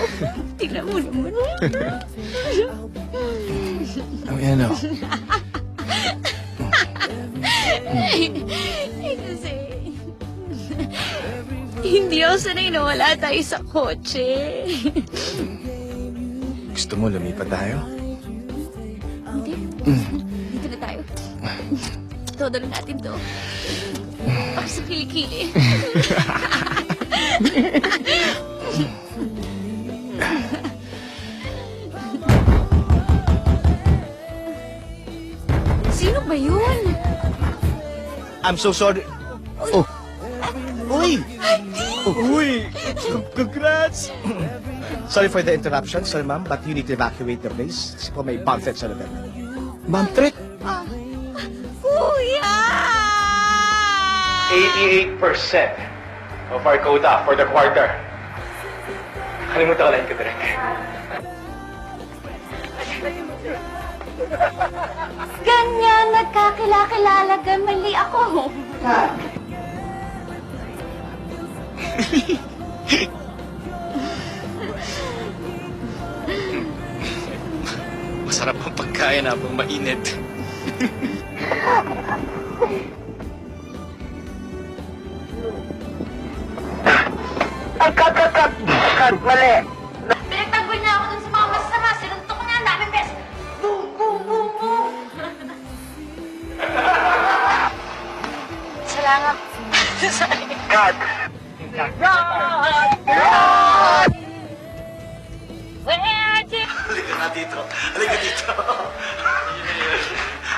Tingnan mo naman. Oh, yan o. Kasi... Hindi ako sanay na wala tayo sa kotse. Gusto mo lumipat tayo? Hindi. Dito na tayo. Todo na natin to. Ako sa kilikili. Sino ba yun? I'm so sorry. Oh. Uy! Uy! Congrats! Sorry for the interruption, sir, ma'am, but you need to evacuate the place. Kasi po may bomb threat sa lugar. Bomb threat? Kuya! 88% of our quota for the quarter. Kalimutan ko lang ko direct. Ganyan, nagkakilala mali ako. masarap ang pagkain habang mainit. Mali. Pinagtanggol niya ako dun sa mga masama. Sinuntok niya ang daming beses. Boom, boom, boom, boom. Salamat. God. God! Halika na dito. Halika dito.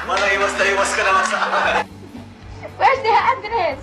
Parang iwas na iwas ka naman sa akin. Where's the address?